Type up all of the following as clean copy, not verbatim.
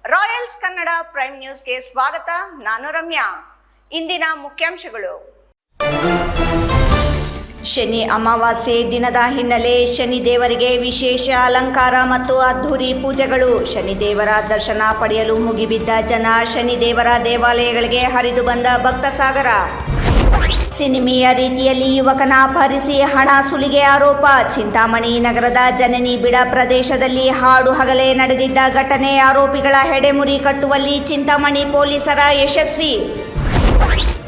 Royals Kannada prime ನ್ಯೂಸ್ಗೆ ಸ್ವಾಗತ. ನಾನು ರಮ್ಯಾ. ಇಂದಿನ ಮುಖ್ಯಾಂಶಗಳು. ಶನಿ ಅಮಾವಾಸ್ಯೆ ದಿನದ ಹಿನ್ನೆಲೆ ಶನಿ ದೇವರಿಗೆ ವಿಶೇಷ ಅಲಂಕಾರ ಮತ್ತು ಅದ್ಧೂರಿ ಪೂಜೆಗಳು. ಶನಿ ದೇವರ ದರ್ಶನ ಪಡೆಯಲು ಮುಗಿಬಿದ್ದ ಜನ, ಶನಿ ದೇವರ ದೇವಾಲಯಗಳಿಗೆ ಹರಿದು ಬಂದ ಭಕ್ತ ಸಾಗರ. ಸಿನಿಮೀಯ ರೀತಿಯಲ್ಲಿ ಯುವಕನ ಅಪಹರಿಸಿ ಹಣ ಸುಲಿಗೆ ಆರೋಪ. ಚಿಂತಾಮಣಿ ನಗರದ ಜನನಿ ಬಿಡ ಪ್ರದೇಶದಲ್ಲಿ ಹಾಡು ಹಗಲೇ ನಡೆದಿದ್ದ ಘಟನೆ. ಆರೋಪಿಗಳ ಹೆಡೆಮುರಿ ಕಟ್ಟುವಲ್ಲಿ ಚಿಂತಾಮಣಿ ಪೊಲೀಸರ ಯಶಸ್ವಿ.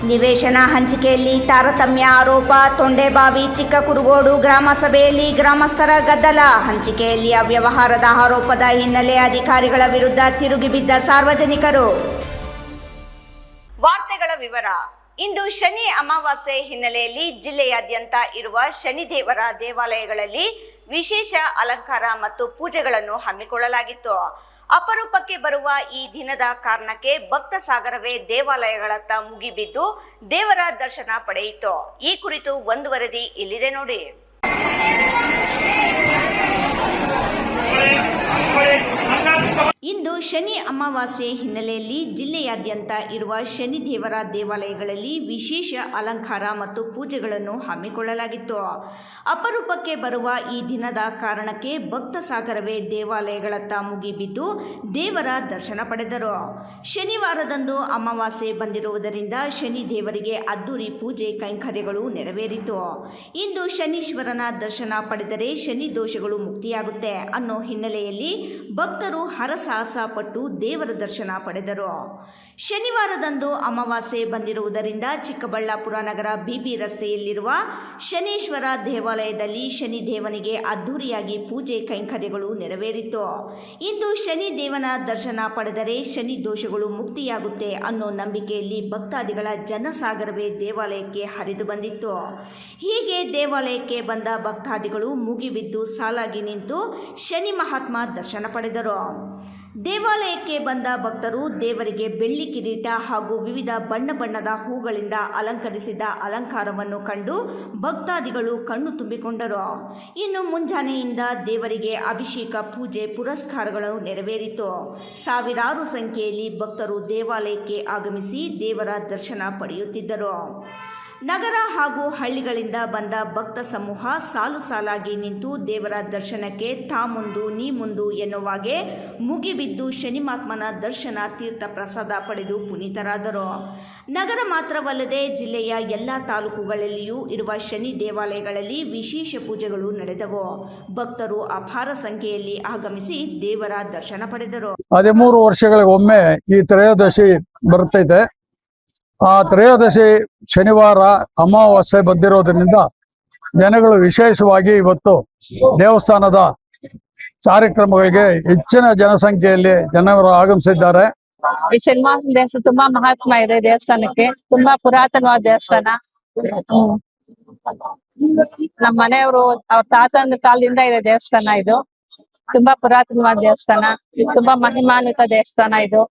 ನಿವೇಶನ ಹಂಚಿಕೆಯಲ್ಲಿ ತಾರತಮ್ಯ ಆರೋಪ. ತೊಂಡೆಬಾವಿ ಚಿಕ್ಕಕುರುಗೋಡು ಗ್ರಾಮ ಸಭೆಯಲ್ಲಿ ಗ್ರಾಮಸ್ಥರ ಗದ್ದಲ. ಹಂಚಿಕೆಯಲ್ಲಿ ಅವ್ಯವಹಾರದ ಆರೋಪದ ಹಿನ್ನೆಲೆ ಅಧಿಕಾರಿಗಳ ವಿರುದ್ಧ ತಿರುಗಿಬಿದ್ದ ಸಾರ್ವಜನಿಕರು. ವಾರ್ತೆಗಳ ವಿವರ. ಇಂದು ಶನಿ ಅಮಾವಾಸ್ಯೆ ಹಿನ್ನೆಲೆಯಲ್ಲಿ ಜಿಲ್ಲೆಯಾದ್ಯಂತ ಇರುವ ಶನಿದೇವರ ದೇವಾಲಯಗಳಲ್ಲಿ ವಿಶೇಷ ಅಲಂಕಾರ ಮತ್ತು ಪೂಜೆಗಳನ್ನು ಹಮ್ಮಿಕೊಳ್ಳಲಾಗಿತ್ತು. ಅಪರೂಪಕ್ಕೆ ಬರುವ ಈ ದಿನದ ಕಾರಣಕ್ಕೆ ಭಕ್ತ ಸಾಗರವೇ ದೇವಾಲಯಗಳತ್ತ ಮುಗಿಬಿದ್ದು ದೇವರ ದರ್ಶನ ಪಡೆಯಿತು. ಈ ಕುರಿತು ಒಂದು ವರದಿ ಇಲ್ಲಿದೆ ನೋಡಿ. ಇಂದು ಶನಿ ಅಮಾವಾಸ್ಯೆ ಹಿನ್ನೆಲೆಯಲ್ಲಿ ಜಿಲ್ಲೆಯಾದ್ಯಂತ ಇರುವ ಶನಿ ದೇವರ ದೇವಾಲಯಗಳಲ್ಲಿ ವಿಶೇಷ ಅಲಂಕಾರ ಮತ್ತು ಪೂಜೆಗಳನ್ನು ಹಮ್ಮಿಕೊಳ್ಳಲಾಗಿತ್ತು. ಅಪರೂಪಕ್ಕೆ ಬರುವ ಈ ದಿನದ ಕಾರಣಕ್ಕೆ ಭಕ್ತ ಸಾಗರವೇ ದೇವಾಲಯಗಳತ್ತ ಮುಗಿಬಿದ್ದು ದೇವರ ದರ್ಶನ ಪಡೆದರು. ಶನಿವಾರದಂದು ಅಮಾವಾಸ್ಯೆ ಬಂದಿರುವುದರಿಂದ ಶನಿ ದೇವರಿಗೆ ಅದ್ದೂರಿ ಪೂಜೆ ಕೈಂಕರ್ಯಗಳು ನೆರವೇರಿತು. ಇಂದು ಶನೀಶ್ವರನ ದರ್ಶನ ಪಡೆದರೆ ಶನಿ ದೋಷಗಳು ಮುಕ್ತಿಯಾಗುತ್ತೆ ಅನ್ನೋ ಹಿನ್ನೆಲೆಯಲ್ಲಿ ಭಕ್ತರು ಹರಸಾಹಸ ಪಟ್ಟು ದೇವರ ದರ್ಶನ ಪಡೆದರು. ಶನಿವಾರದಂದು ಅಮಾವಾಸ್ಯೆ ಬಂದಿರುವುದರಿಂದ ಚಿಕ್ಕಬಳ್ಳಾಪುರ ನಗರ ಬಿಬಿ ರಸ್ತೆಯಲ್ಲಿರುವ ಶನೀಶ್ವರ ದೇವಾಲಯದಲ್ಲಿ ಶನಿ ದೇವನಿಗೆ ಅದ್ದೂರಿಯಾಗಿ ಪೂಜೆ ಕೈಂಕರ್ಯಗಳು ನೆರವೇರಿತು. ಇಂದು ಶನಿ ದೇವನ ದರ್ಶನ ಪಡೆದರೆ ಶನಿ ದೋಷಗಳು ಮುಕ್ತಿಯಾಗುತ್ತೆ ಅನ್ನೋ ನಂಬಿಕೆಯಲ್ಲಿ ಭಕ್ತಾದಿಗಳ ಜನಸಾಗರವೇ ದೇವಾಲಯಕ್ಕೆ ಹರಿದು ಬಂದಿತ್ತು. ಹೀಗೆ ದೇವಾಲಯಕ್ಕೆ ಬಂದ ಭಕ್ತಾದಿಗಳು ಮುಗಿಬಿದ್ದು ಸಾಲಾಗಿ ನಿಂತು ಶನಿ ಮಹಾತ್ಮ ದರ್ಶನ ಪಡೆದರು. ದೇವಾಲಯಕ್ಕೆ ಬಂದ ಭಕ್ತರು ದೇವರಿಗೆ ಬೆಳ್ಳಿ ಕಿರೀಟ ಹಾಗೂ ವಿವಿಧ ಬಣ್ಣ ಬಣ್ಣದ ಹೂಗಳಿಂದ ಅಲಂಕರಿಸಿದ ಅಲಂಕಾರವನ್ನು ಕಂಡು ಭಕ್ತಾದಿಗಳು ಕಣ್ಣು ತುಂಬಿಕೊಂಡರು. ಇನ್ನು ಮುಂಜಾನೆಯಿಂದ ದೇವರಿಗೆ ಅಭಿಷೇಕ, ಪೂಜೆ, ಪುರಸ್ಕಾರಗಳು ನೆರವೇರಿತು. ಸಾವಿರಾರು ಸಂಖ್ಯೆಯಲ್ಲಿ ಭಕ್ತರು ದೇವಾಲಯಕ್ಕೆ ಆಗಮಿಸಿ ದೇವರ ದರ್ಶನ ಪಡೆಯುತ್ತಿದ್ದರು. ನಗರ ಹಾಗೂ ಹಳ್ಳಿಗಳಿಂದ ಬಂದ ಭಕ್ತ ಸಮೂಹ ಸಾಲು ಸಾಲಾಗಿ ನಿಂತು ದೇವರ ದರ್ಶನಕ್ಕೆ ತಾ ಮುಂದು ನೀ ಮುಂದು ಎನ್ನುವಾಗೆ ಮುಗಿಬಿದ್ದು ಶನಿಮಾತ್ಮನ ದರ್ಶನ, ತೀರ್ಥ ಪ್ರಸಾದ ಪಡೆದು ಪುನೀತರಾದರು. ನಗರ ಮಾತ್ರವಲ್ಲದೆ ಜಿಲ್ಲೆಯ ಎಲ್ಲ ತಾಲೂಕುಗಳಲ್ಲಿಯೂ ಇರುವ ಶನಿ ದೇವಾಲಯಗಳಲ್ಲಿ ವಿಶೇಷ ಪೂಜೆಗಳು ನಡೆದವು. ಭಕ್ತರು ಅಪಾರ ಸಂಖ್ಯೆಯಲ್ಲಿ ಆಗಮಿಸಿ ದೇವರ ದರ್ಶನ ಪಡೆದರು. 13 ವರ್ಷಗಳಿಗೊಮ್ಮೆ ಈ ತ್ರಯೋದಶಿ ಬರುತ್ತೈತೆ. ಆ ತ್ರಯೋದಶಿ ಶನಿವಾರ ಅಮಾವಾಸ್ಯೆ ಬಂದಿರೋದ್ರಿಂದ ಜನಗಳು ವಿಶೇಷವಾಗಿ ಇವತ್ತು ದೇವಸ್ಥಾನದ ಕಾರ್ಯಕ್ರಮಗಳಿಗೆ ಹೆಚ್ಚಿನ ಜನಸಂಖ್ಯೆಯಲ್ಲಿ ಜನರು ಆಗಮಿಸಿದ್ದಾರೆ. ಈ ಶನಿವಾರ ದೇವಸ್ಥಾನ ತುಂಬಾ ಮಹಾತ್ಮ ಇದೆ. ದೇವಸ್ಥಾನಕ್ಕೆ ತುಂಬಾ ಪುರಾತನವಾದ ದೇವಸ್ಥಾನ. ನಮ್ಮ ಮನೆಯವರು ಅವ್ರ ತಾತನ ಕಾಲದಿಂದ ಇದೆ ದೇವಸ್ಥಾನ. ಇದು ತುಂಬಾ ಪುರಾತನವಾದ ದೇವಸ್ಥಾನ, ತುಂಬಾ ಮಹಿಮಾನ್ವಿತ ದೇವಸ್ಥಾನ. ಇದು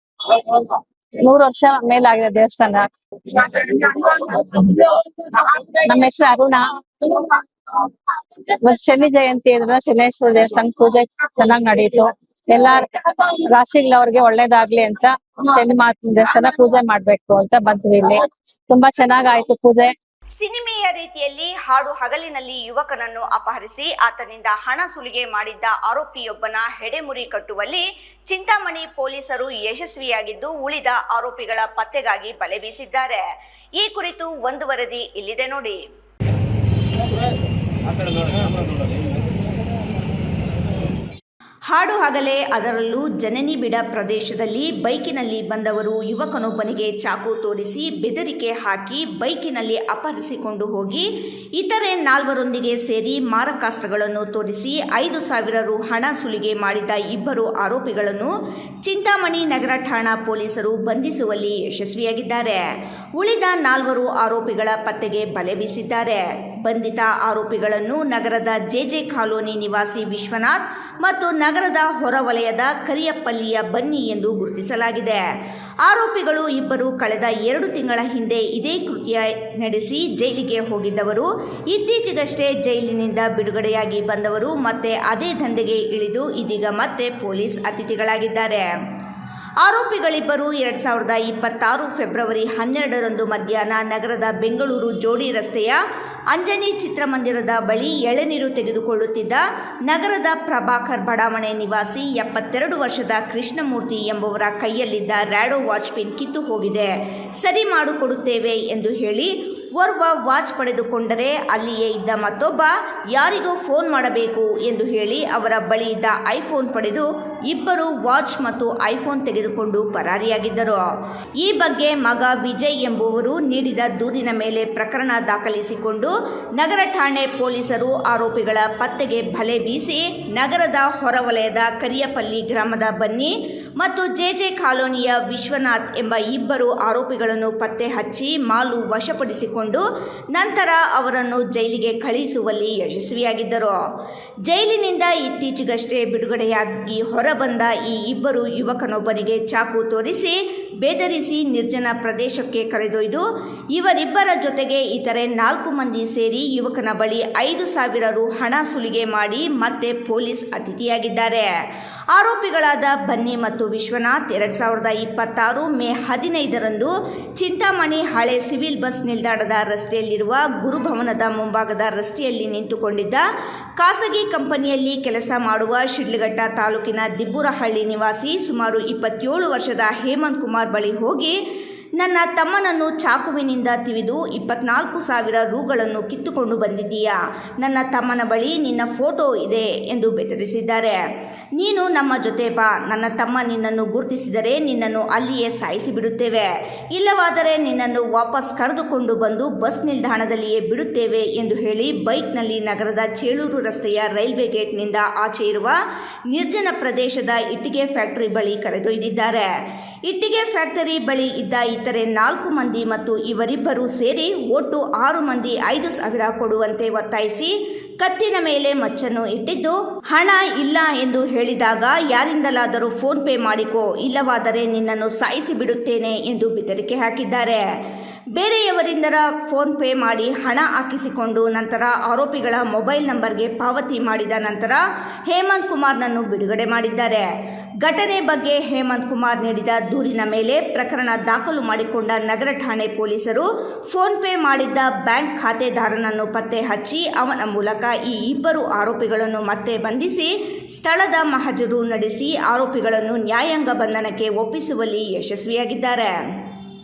100 ವರ್ಷ ಮೇಲಾಗಿದೆ ದೇವಸ್ಥಾನ. ನಮ್ಮ ಹೆಸರು ಅರುಣ. ಶನಿ ಜಯಂತಿ ಇದ್ರೆ ಶನೇಶ್ವರ ದೇವಸ್ಥಾನ ಪೂಜೆ ಚೆನ್ನಾಗ್ ನಡೀತು. ಎಲ್ಲಾ ರಾಶಿಗಳವ್ರಿಗೆ ಒಳ್ಳೇದಾಗ್ಲಿ ಅಂತ ಶನಿ ಮಹಾತ್ಮ ದೇವಸ್ಥಾನ ಪೂಜೆ ಮಾಡ್ಬೇಕು ಅಂತ ಬಂದ್ವಿ. ಇಲ್ಲಿ ತುಂಬಾ ಚೆನ್ನಾಗಾಯ್ತು ಪೂಜೆ. ಸಿನಿಮೀಯ ರೀತಿಯಲ್ಲಿ ಹಾಡು ಹಗಲಿನಲ್ಲಿ ಯುವಕನನ್ನು ಅಪಹರಿಸಿ ಆತನಿಂದ ಹಣ ಸುಲಿಗೆ ಮಾಡಿದ್ದ ಆರೋಪಿಯೊಬ್ಬನ ಹೆಡೆಮುರಿ ಕಟ್ಟುವಲ್ಲಿ ಚಿಂತಾಮಣಿ ಪೊಲೀಸರು ಯಶಸ್ವಿಯಾಗಿದ್ದು ಉಳಿದ ಆರೋಪಿಗಳ ಪತ್ತೆಗಾಗಿ ಬಲೆ ಬೀಸಿದ್ದಾರೆ. ಈ ಕುರಿತು ಒಂದು ವರದಿ ಇಲ್ಲಿದೆ ನೋಡಿ. ಹಾಡು ಹಗಲೇ, ಅದರಲ್ಲೂ ಜನನಿ ಬಿಡ ಪ್ರದೇಶದಲ್ಲಿ ಬೈಕಿನಲ್ಲಿ ಬಂದವರು ಯುವಕನೊಬ್ಬನಿಗೆ ಚಾಕು ತೋರಿಸಿ ಬೆದರಿಕೆ ಹಾಕಿ ಬೈಕಿನಲ್ಲಿ ಅಪಹರಿಸಿಕೊಂಡು ಹೋಗಿ ಇತರೆ 4ರೊಂದಿಗೆ ಸೇರಿ ಮಾರಕಾಸ್ತ್ರಗಳನ್ನು ತೋರಿಸಿ 5,000 ರು ಹಣ ಸುಲಿಗೆ ಮಾಡಿದ ಇಬ್ಬರು ಆರೋಪಿಗಳನ್ನು ಚಿಂತಾಮಣಿ ನಗರ ಠಾಣಾ ಪೊಲೀಸರು ಬಂಧಿಸುವಲ್ಲಿ ಯಶಸ್ವಿಯಾಗಿದ್ದಾರೆ. ಉಳಿದ 4 ಆರೋಪಿಗಳ ಪತ್ತೆಗೆ ಬಲೆ ಬೀಸಿದ್ದಾರೆ. ಬಂಧಿತ ಆರೋಪಿಗಳನ್ನು ನಗರದ ಜೆಜೆ ಕಾಲೋನಿ ನಿವಾಸಿ ವಿಶ್ವನಾಥ್ ಮತ್ತು ನಗರದ ಹೊರವಲಯದ ಕರಿಯಪ್ಪಲ್ಲಿಯ ಬನ್ನಿ ಎಂದು ಗುರುತಿಸಲಾಗಿದೆ. ಆರೋಪಿಗಳು ಇಬ್ಬರು ಕಳೆದ 2 ತಿಂಗಳ ಹಿಂದೆ ಇದೇ ಕೃತ್ಯ ನಡೆಸಿ ಜೈಲಿಗೆ ಹೋಗಿದ್ದವರು. ಇತ್ತೀಚೆಗಷ್ಟೇ ಜೈಲಿನಿಂದ ಬಿಡುಗಡೆಯಾಗಿ ಬಂದವರು ಮತ್ತೆ ಅದೇ ದಂಧೆಗೆ ಇಳಿದು ಇದೀಗ ಮತ್ತೆ ಪೊಲೀಸ್ ಅತಿಥಿಗಳಾಗಿದ್ದಾರೆ. ಆರೋಪಿಗಳಿಬ್ಬರು 2026 ಫೆಬ್ರವರಿ 12ರಂದು ಮಧ್ಯಾಹ್ನ ನಗರದ ಬೆಂಗಳೂರು ಜೋಡಿ ರಸ್ತೆಯ ಅಂಜನಿ ಚಿತ್ರಮಂದಿರದ ಬಳಿ ಎಳೆನೀರು ತೆಗೆದುಕೊಳ್ಳುತ್ತಿದ್ದ ನಗರದ ಪ್ರಭಾಕರ್ ಬಡಾವಣೆ ನಿವಾಸಿ 72 ವರ್ಷದ ಕೃಷ್ಣಮೂರ್ತಿ ಎಂಬುವರ ಕೈಯಲ್ಲಿದ್ದ ರ್ಯಾಡೋ ವಾಚ್ ಪಿನ್ ಕಿತ್ತು ಹೋಗಿದೆ, ಸರಿ ಮಾಡಿಕೊಡುತ್ತೇವೆ ಎಂದು ಹೇಳಿ ಓರ್ವ ವಾಚ್ ಪಡೆದುಕೊಂಡರೆ ಅಲ್ಲಿಯೇ ಇದ್ದ ಮತ್ತೊಬ್ಬ ಯಾರಿಗೋ ಫೋನ್ ಮಾಡಬೇಕು ಎಂದು ಹೇಳಿ ಅವರ ಬಳಿ ಇದ್ದ ಐಫೋನ್ ಪಡೆದು ಇಬ್ಬರು ವಾಚ್ ಮತ್ತು ಐಫೋನ್ ತೆಗೆದುಕೊಂಡು ಪರಾರಿಯಾಗಿದ್ದರು. ಈ ಬಗ್ಗೆ ಮಗ ವಿಜಯ್ ಎಂಬುವರು ನೀಡಿದ ದೂರಿನ ಮೇಲೆ ಪ್ರಕರಣ ದಾಖಲಿಸಿಕೊಂಡು ನಗರ ಠಾಣೆ ಪೊಲೀಸರು ಆರೋಪಿಗಳ ಪತ್ತೆಗೆ ಬಲೆ ಬೀಸಿ ನಗರದ ಹೊರವಲಯದ ಕರಿಯಪಲ್ಲಿ ಗ್ರಾಮದ ಬನ್ನಿ ಮತ್ತು ಜೆಜೆ ಕಾಲೋನಿಯ ವಿಶ್ವನಾಥ್ ಎಂಬ ಇಬ್ಬರು ಆರೋಪಿಗಳನ್ನು ಪತ್ತೆ ಹಚ್ಚಿ ಮಾಲು ವಶಪಡಿಸಿಕೊಂಡು ನಂತರ ಅವರನ್ನು ಜೈಲಿಗೆ ಕಳುಹಿಸುವಲ್ಲಿ ಯಶಸ್ವಿಯಾಗಿದ್ದರು. ಜೈಲಿನಿಂದ ಇತ್ತೀಚೆಗಷ್ಟೇ ಬಿಡುಗಡೆಯಾಗಿ ಹೊರಬಂದ ಈ ಇಬ್ಬರು ಯುವಕನೊಬ್ಬನಿಗೆ ಚಾಕು ತೋರಿಸಿ ಬೆದರಿಸಿ ನಿರ್ಜನ ಪ್ರದೇಶಕ್ಕೆ ಕರೆದೊಯ್ದು ಇವರಿಬ್ಬರ ಜೊತೆಗೆ ಇತರೆ 4 ಮಂದಿ ಸೇರಿ ಯುವಕನ ಬಳಿ 5,000 ರು ಹಣ ಸುಲಿಗೆ ಮಾಡಿ ಮತ್ತೆ ಪೊಲೀಸ್ ಅತಿಥಿಯಾಗಿದ್ದಾರೆ. ಆರೋಪಿಗಳಾದ ಬನ್ನಿ ಮತ್ತು ವಿಶ್ವನಾಥ್ 2026 ಮೇ 15ರಂದು ಚಿಂತಾಮಣಿ ಹಳೆ ಸಿವಿಲ್ ಬಸ್ ನಿಲ್ದಾಣದ ರಸ್ತೆಯಲ್ಲಿರುವ ಗುರುಭವನದ ಮುಂಭಾಗದ ರಸ್ತೆಯಲ್ಲಿ ನಿಂತುಕೊಂಡಿದ್ದ ಖಾಸಗಿ ಕಂಪನಿಯಲ್ಲಿ ಕೆಲಸ ಮಾಡುವ ಶಿಡ್ಲಘಟ್ಟ ತಾಲೂಕಿನ ದಿಬ್ಬೂರಹಳ್ಳಿ ನಿವಾಸಿ ಸುಮಾರು 27 ವರ್ಷದ ಹೇಮಂತ್ ಕುಮಾರ್ ಬಳಿ ಹೋಗಿ ನನ್ನ ತಮ್ಮನನ್ನು ಚಾಕುವಿನಿಂದ ತಿವಿದು 24,000 ರೂಗಳನ್ನು ಕಿತ್ತುಕೊಂಡು ಬಂದಿದ್ದೀಯಾ, ನನ್ನ ತಮ್ಮನ ಬಳಿ ನಿನ್ನ ಫೋಟೋ ಇದೆ ಎಂದು ಬೆದರಿಸಿದ್ದಾರೆ. ನೀನು ನಮ್ಮ ಜೊತೆ ಬಾ, ನನ್ನ ತಮ್ಮ ನಿನ್ನನ್ನು ಗುರುತಿಸಿದರೆ ನಿನ್ನನ್ನು ಅಲ್ಲಿಯೇ ಸಾಯಿಸಿ ಬಿಡುತ್ತೇವೆ, ಇಲ್ಲವಾದರೆ ನಿನ್ನನ್ನು ವಾಪಸ್ ಕರೆದುಕೊಂಡು ಬಂದು ಬಸ್ ನಿಲ್ದಾಣದಲ್ಲಿಯೇ ಬಿಡುತ್ತೇವೆ ಎಂದು ಹೇಳಿ ಬೈಕ್ನಲ್ಲಿ ನಗರದ ಚೇಳೂರು ರಸ್ತೆಯ ರೈಲ್ವೆ ಗೇಟ್ನಿಂದ ಆಚೆ ಇರುವ ನಿರ್ಜನ ಪ್ರದೇಶದ ಇಟ್ಟಿಗೆ ಫ್ಯಾಕ್ಟರಿ ಬಳಿ ಕರೆದೊಯ್ದಿದ್ದಾರೆ. ಇಟ್ಟಿಗೆ ಫ್ಯಾಕ್ಟರಿ ಬಳಿ ಇದ್ದ ಇತರೆ 4 ಮಂದಿ ಮತ್ತು ಇವರಿಬ್ಬರು ಸೇರಿ ಒಟ್ಟು 6 ಮಂದಿ 5,000 ಕೊಡುವಂತೆ ಒತ್ತಾಯಿಸಿ ಕತ್ತಿನ ಮೇಲೆ ಮಚ್ಚನ್ನು ಇಟ್ಟಿದ್ದು, ಹಣ ಇಲ್ಲ ಎಂದು ಹೇಳಿದಾಗ ಯಾರಿಂದಲಾದರೂ ಫೋನ್ ಪೇ ಮಾಡಿಕೋ, ಇಲ್ಲವಾದರೆ ನಿನ್ನನ್ನು ಸಾಯಿಸಿ ಬಿಡುತ್ತೇನೆ ಎಂದು ಬೆದರಿಕೆ ಹಾಕಿದ್ದಾರೆ. ಬೇರೆಯವರಿಂದ ಫೋನ್ ಪೇ ಮಾಡಿ ಹಣ ಹಾಕಿಸಿಕೊಂಡು ನಂತರ ಆರೋಪಿಗಳ ಮೊಬೈಲ್ ನಂಬರ್ಗೆ ಪಾವತಿ ಮಾಡಿದ ನಂತರ ಹೇಮಂತ್ ಕುಮಾರ್ನನ್ನು ಬಿಡುಗಡೆ ಮಾಡಿದ್ದಾರೆ. ಘಟನೆ ಬಗ್ಗೆ ಹೇಮಂತ್ ಕುಮಾರ್ ನೀಡಿದ ದೂರಿನ ಮೇಲೆ ಪ್ರಕರಣ ದಾಖಲು ಮಾಡಿಕೊಂಡ ನಗರ ಠಾಣೆ ಪೊಲೀಸರು ಫೋನ್ ಪೇ ಮಾಡಿದ್ದ ಬ್ಯಾಂಕ್ ಖಾತೆದಾರನನ್ನು ಪತ್ತೆ ಹಚ್ಚಿ ಅವನ ಮೂಲಕ ಈ ಇಬ್ಬರು ಆರೋಪಿಗಳನ್ನು ಮತ್ತೆ ಬಂಧಿಸಿ ಸ್ಥಳದ ಮಹಜರು ನಡೆಸಿ ಆರೋಪಿಗಳನ್ನು ನ್ಯಾಯಾಂಗ ಬಂಧನಕ್ಕೆ ಒಪ್ಪಿಸುವಲ್ಲಿ ಯಶಸ್ವಿಯಾಗಿದ್ದಾರೆ.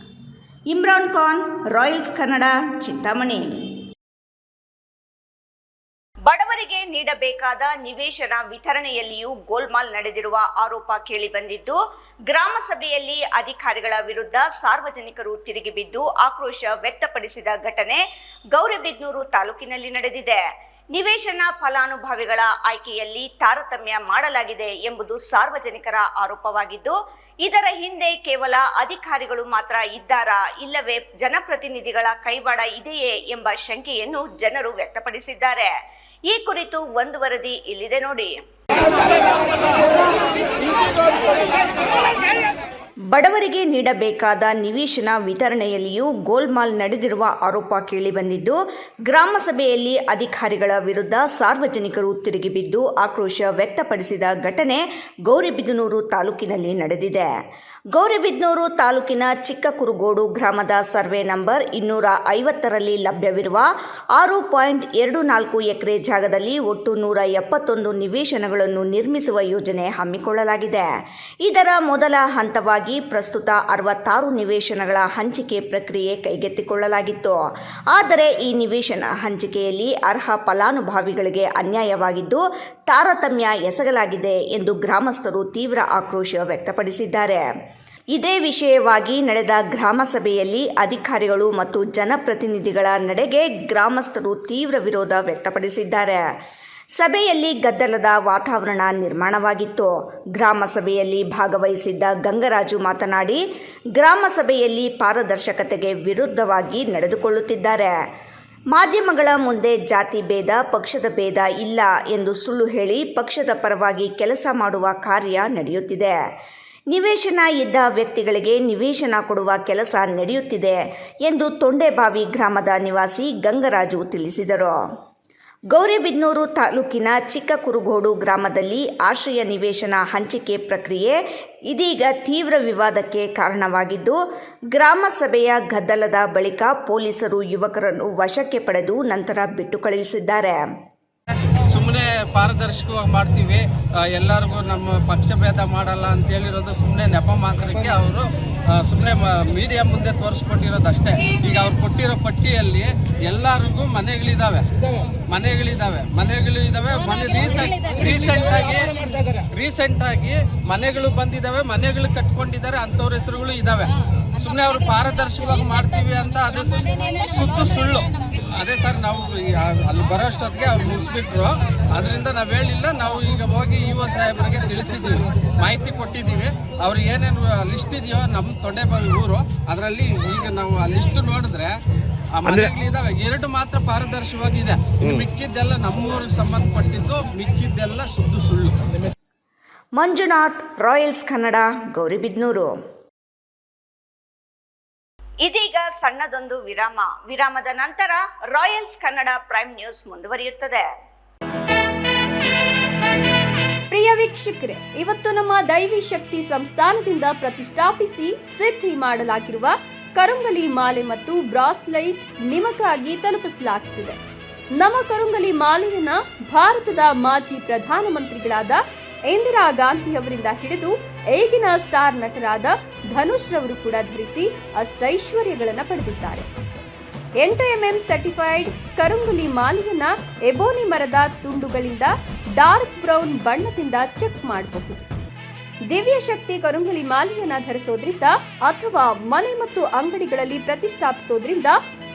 ಇಮ್ರಾನ್ ಖಾನ್, ರಾಯಲ್ಸ್ ಕನ್ನಡ, ಚಿಂತಾಮಣಿ. ಬಡವರಿಗೆ ನೀಡಬೇಕಾದ ನಿವೇಶನ ವಿತರಣೆಯಲ್ಲಿಯೂ ಗೋಲ್ಮಾಲ್ ನಡೆದಿರುವ ಆರೋಪ ಕೇಳಿಬಂದಿದ್ದು, ಗ್ರಾಮ ಸಭೆಯಲ್ಲಿ ಅಧಿಕಾರಿಗಳ ವಿರುದ್ಧ ಸಾರ್ವಜನಿಕರು ತಿರುಗಿಬಿದ್ದು ಆಕ್ರೋಶ ವ್ಯಕ್ತಪಡಿಸಿದ ಘಟನೆ ಗೌರಿಬಿದನೂರು ತಾಲೂಕಿನಲ್ಲಿ ನಡೆದಿದೆ. ನಿವೇಶನ ಫಲಾನುಭವಿಗಳ ಆಯ್ಕೆಯಲ್ಲಿ ತಾರತಮ್ಯ ಮಾಡಲಾಗಿದೆ ಎಂಬುದು ಸಾರ್ವಜನಿಕರ ಆರೋಪವಾಗಿದ್ದು, ಇದರ ಹಿಂದೆ ಕೇವಲ ಅಧಿಕಾರಿಗಳು ಮಾತ್ರ ಇದ್ದಾರಾ, ಇಲ್ಲವೇ ಜನಪ್ರತಿನಿಧಿಗಳ ಕೈವಾಡ ಇದೆಯೇ ಎಂಬ ಶಂಕೆಯನ್ನು ಜನರು ವ್ಯಕ್ತಪಡಿಸಿದ್ದಾರೆ. ಈ ಕುರಿತು ಒಂದು ವರದಿ ಇಲ್ಲಿದೆ ನೋಡಿ. ಬಡವರಿಗೆ ನೀಡಬೇಕಾದ ನಿವೇಶನ ವಿತರಣೆಯಲ್ಲಿಯೂ ಗೋಲ್ಮಾಲ್ ನಡೆದಿರುವ ಆರೋಪ ಕೇಳಿಬಂದಿದ್ದು, ಗ್ರಾಮ ಸಭೆಯಲ್ಲಿ ಅಧಿಕಾರಿಗಳ ವಿರುದ್ಧ ಸಾರ್ವಜನಿಕರು ತಿರುಗಿಬಿದ್ದು ಆಕ್ರೋಶ ವ್ಯಕ್ತಪಡಿಸಿದ ಘಟನೆ ಗೌರಿಬಿದನೂರು ತಾಲೂಕಿನಲ್ಲಿ ನಡೆದಿದೆ. ಗೌರಿಬಿದನೂರು ತಾಲೂಕಿನ ಚಿಕ್ಕಕುರುಗೋಡು ಗ್ರಾಮದ ಸರ್ವೆ ನಂಬರ್ 250ರಲ್ಲಿ ಲಭ್ಯವಿರುವ 6.24 ಎಕರೆ ಜಾಗದಲ್ಲಿ ಒಟ್ಟು 171 ನಿವೇಶನಗಳನ್ನು ನಿರ್ಮಿಸುವ ಯೋಜನೆ ಹಮ್ಮಿಕೊಳ್ಳಲಾಗಿದೆ. ಇದರ ಮೊದಲ ಹಂತವಾಗಿ ಪ್ರಸ್ತುತ 66 ನಿವೇಶನಗಳ ಹಂಚಿಕೆ ಪ್ರಕ್ರಿಯೆ ಕೈಗೆತ್ತಿಕೊಳ್ಳಲಾಗಿತ್ತು. ಆದರೆ ಈ ನಿವೇಶನ ಹಂಚಿಕೆಯಲ್ಲಿ ಅರ್ಹ ಫಲಾನುಭವಿಗಳಿಗೆ ಅನ್ಯಾಯವಾಗಿದ್ದು ತಾರತಮ್ಯ ಎಸಗಲಾಗಿದೆ ಎಂದು ಗ್ರಾಮಸ್ಥರು ತೀವ್ರ ಆಕ್ರೋಶ ವ್ಯಕ್ತಪಡಿಸಿದ್ದಾರೆ. ಇದೇ ವಿಷಯವಾಗಿ ನಡೆದ ಗ್ರಾಮ ಸಭೆಯಲ್ಲಿ ಅಧಿಕಾರಿಗಳು ಮತ್ತು ಜನಪ್ರತಿನಿಧಿಗಳ ನಡೆಗೆ ಗ್ರಾಮಸ್ಥರು ತೀವ್ರ ವಿರೋಧ ವ್ಯಕ್ತಪಡಿಸಿದ್ದಾರೆ. ಸಭೆಯಲ್ಲಿ ಗದ್ದಲದ ವಾತಾವರಣ ನಿರ್ಮಾಣವಾಗಿತ್ತು. ಗ್ರಾಮ ಸಭೆಯಲ್ಲಿ ಭಾಗವಹಿಸಿದ್ದ ಗಂಗರಾಜು ಮಾತನಾಡಿ, ಗ್ರಾಮ ಸಭೆಯಲ್ಲಿ ಪಾರದರ್ಶಕತೆಗೆ ವಿರುದ್ಧವಾಗಿ ನಡೆದುಕೊಳ್ಳುತ್ತಿದ್ದಾರೆ. ಮಾಧ್ಯಮಗಳ ಮುಂದೆ ಜಾತಿ ಭೇದ, ಪಕ್ಷದ ಭೇದ ಇಲ್ಲ ಎಂದು ಸುಳ್ಳು ಹೇಳಿ ಪಕ್ಷದ ಪರವಾಗಿ ಕೆಲಸ ಮಾಡುವ ಕಾರ್ಯ ನಡೆಯುತ್ತಿದೆ. ನಿವೇಶನ ಇದ್ದ ವ್ಯಕ್ತಿಗಳಿಗೆ ನಿವೇಶನ ಕೊಡುವ ಕೆಲಸ ನಡೆಯುತ್ತಿದೆ ಎಂದು ತೊಂಡೆಬಾವಿ ಗ್ರಾಮದ ನಿವಾಸಿ ಗಂಗರಾಜು ತಿಳಿಸಿದರು. ಗೌರಿಬಿದನೂರು ತಾಲೂಕಿನ ಚಿಕ್ಕಕುರುಗೋಡು ಗ್ರಾಮದಲ್ಲಿ ಆಶ್ರಯ ನಿವೇಶನ ಹಂಚಿಕೆ ಪ್ರಕ್ರಿಯೆ ಇದೀಗ ತೀವ್ರ ವಿವಾದಕ್ಕೆ ಕಾರಣವಾಗಿದ್ದು, ಗ್ರಾಮ ಸಭೆಯ ಗದ್ದಲದ ಬಳಿಕ ಪೊಲೀಸರು ಯುವಕರನ್ನು ವಶಕ್ಕೆ ಪಡೆದು ನಂತರ ಬಿಟ್ಟು ಕಳುಹಿಸಿದ್ದಾರೆ. ಸುಮ್ಮನೆ ಪಾರದರ್ಶಕವಾಗಿ ಮಾಡ್ತೀವಿ, ಎಲ್ಲರಿಗೂ ನಮ್ಮ ಪಕ್ಷಭೇದ ಮಾಡಲ್ಲ ಅಂತ ಹೇಳಿರೋದು ಸುಮ್ಮನೆ ನೆಪ ಮಾತ್ರಕ್ಕೆ ಅವರು ಸುಮ್ಮನೆ ಮೀಡಿಯಾ ಮುಂದೆ ತೋರಿಸ್ಕೊಂಡಿರೋದು ಅಷ್ಟೇ. ಈಗ ಅವ್ರು ಕೊಟ್ಟಿರೋ ಪಟ್ಟಿಯಲ್ಲಿ ಎಲ್ಲರಿಗೂ ಮನೆಗಳಿದ್ದಾವೆ. ರೀಸೆಂಟಾಗಿ ಮನೆಗಳು ಬಂದಿದ್ದಾವೆ, ಮನೆಗಳು ಕಟ್ಕೊಂಡಿದ್ದಾರೆ, ಅಂಥವ್ರ ಹೆಸರುಗಳು ಇದ್ದಾವೆ. ಸುಮ್ಮನೆ ಅವರು ಪಾರದರ್ಶಕವಾಗಿ ಮಾಡ್ತೀವಿ ಅಂತ ಅದು ಸುಳ್ಳು. ಅದೇ ಸರ್, ನಾವು ಅಲ್ಲಿ ಬರೋಷ್ಟೊತ್ತಿಗೆ ಅವ್ರು ಮುಗಿಸ್ಬಿಟ್ರು. ಅದರಿಂದ ನಾವು ಹೇಳಿಲ್ಲ. ನಾವು ಈಗ ಹೋಗಿ ಇಒ ಸಾಹೇಬರಿಗೆ ತಿಳಿಸಿದ್ದೀವಿ, ಮಾಹಿತಿ ಕೊಟ್ಟಿದ್ದೀವಿ. ಅವ್ರು ಏನೇನು ಲಿಸ್ಟ್ ಇದೆಯೋ ನಮ್ಮ ತೊಂಡೆಬಾವಿ ಊರು, ಅದರಲ್ಲಿ ಈಗ ನಾವು ಆ ಲಿಸ್ಟ್ ನೋಡಿದ್ರೆ ಆ ಮನೆಗಳಿದ್ದಾವೆ, 2 ಮಾತ್ರ ಪಾರದರ್ಶಕವಾಗಿದೆ. ಇನ್ನು ಮಿಕ್ಕಿದ್ದೆಲ್ಲ ನಮ್ಮೂರಿಗೆ ಸಂಬಂಧಪಟ್ಟಿದ್ದು, ಮಿಕ್ಕಿದ್ದೆಲ್ಲ ಸುಳ್ಳು. ಮಂಜುನಾಥ್, ರಾಯಲ್ಸ್ ಕನ್ನಡ, ಗೌರಿಬಿದನೂರು. ಇದೀಗ ಸಣ್ಣದೊಂದು ವಿರಾಮದ ನಂತರ ರಾಯಲ್ಸ್ ಕನ್ನಡ ಪ್ರೈಮ್ ನ್ಯೂಸ್ ಮುಂದುವರಿಯುತ್ತದೆ. ಪ್ರಿಯ ವೀಕ್ಷಕರೇ, ಇವತ್ತು ನಮ್ಮ ದೈವಿ ಶಕ್ತಿ ಸಂಸ್ಥಾನದಿಂದ ಪ್ರತಿಷ್ಠಾಪಿಸಿ ಸಿದ್ಧಿ ಮಾಡಲಾಗಿರುವ ಕರುಂಗಲಿ ಮಾಲೆ ಮತ್ತು ಬ್ರಾಸ್ಲೈಟ್ ನಿಮಗಾಗಿ ತಲುಪಿಸಲಾಗುತ್ತಿದೆ. ನಮ್ಮ ಕರುಂಗಲಿ ಮಾಲೆಯನ್ನ ಭಾರತದ ಮಾಜಿ ಪ್ರಧಾನಮಂತ್ರಿಗಳಾದ ಇಂದಿರಾ ಗಾಂಧಿ ಅವರಿಂದ ಹಿಡಿದು ಈಗಿನ ಸ್ಟಾರ್ ನಟರಾದ ಧನುಷ್ ರವರು ಕೂಡ ಧರಿಸಿ ಅಷ್ಟೈಶ್ವರ್ಯಗಳನ್ನು ಪಡೆದಿದ್ದಾರೆ. 8mm ಸರ್ಟಿಫೈಡ್ ಕರುಂಗಲಿ ಮಾಲೆಯನ್ನ ಎಬೋನಿ ಮರದ ತುಂಡುಗಳಿಂದ ಡಾರ್ಕ್ ಬ್ರೌನ್ ಬಣ್ಣದಿಂದ ಚೆಕ್ ಮಾಡಬಹುದು. ದಿವ್ಯ ಶಕ್ತಿ ಕರುಂಗಲಿ ಮಾಲೆಯನ್ನ ಧರಿಸೋದ್ರಿಂದ ಅಥವಾ ಮನೆ ಮತ್ತು ಅಂಗಡಿಗಳಲ್ಲಿ ಪ್ರತಿಷ್ಠಾಪಿಸೋದ್ರಿಂದ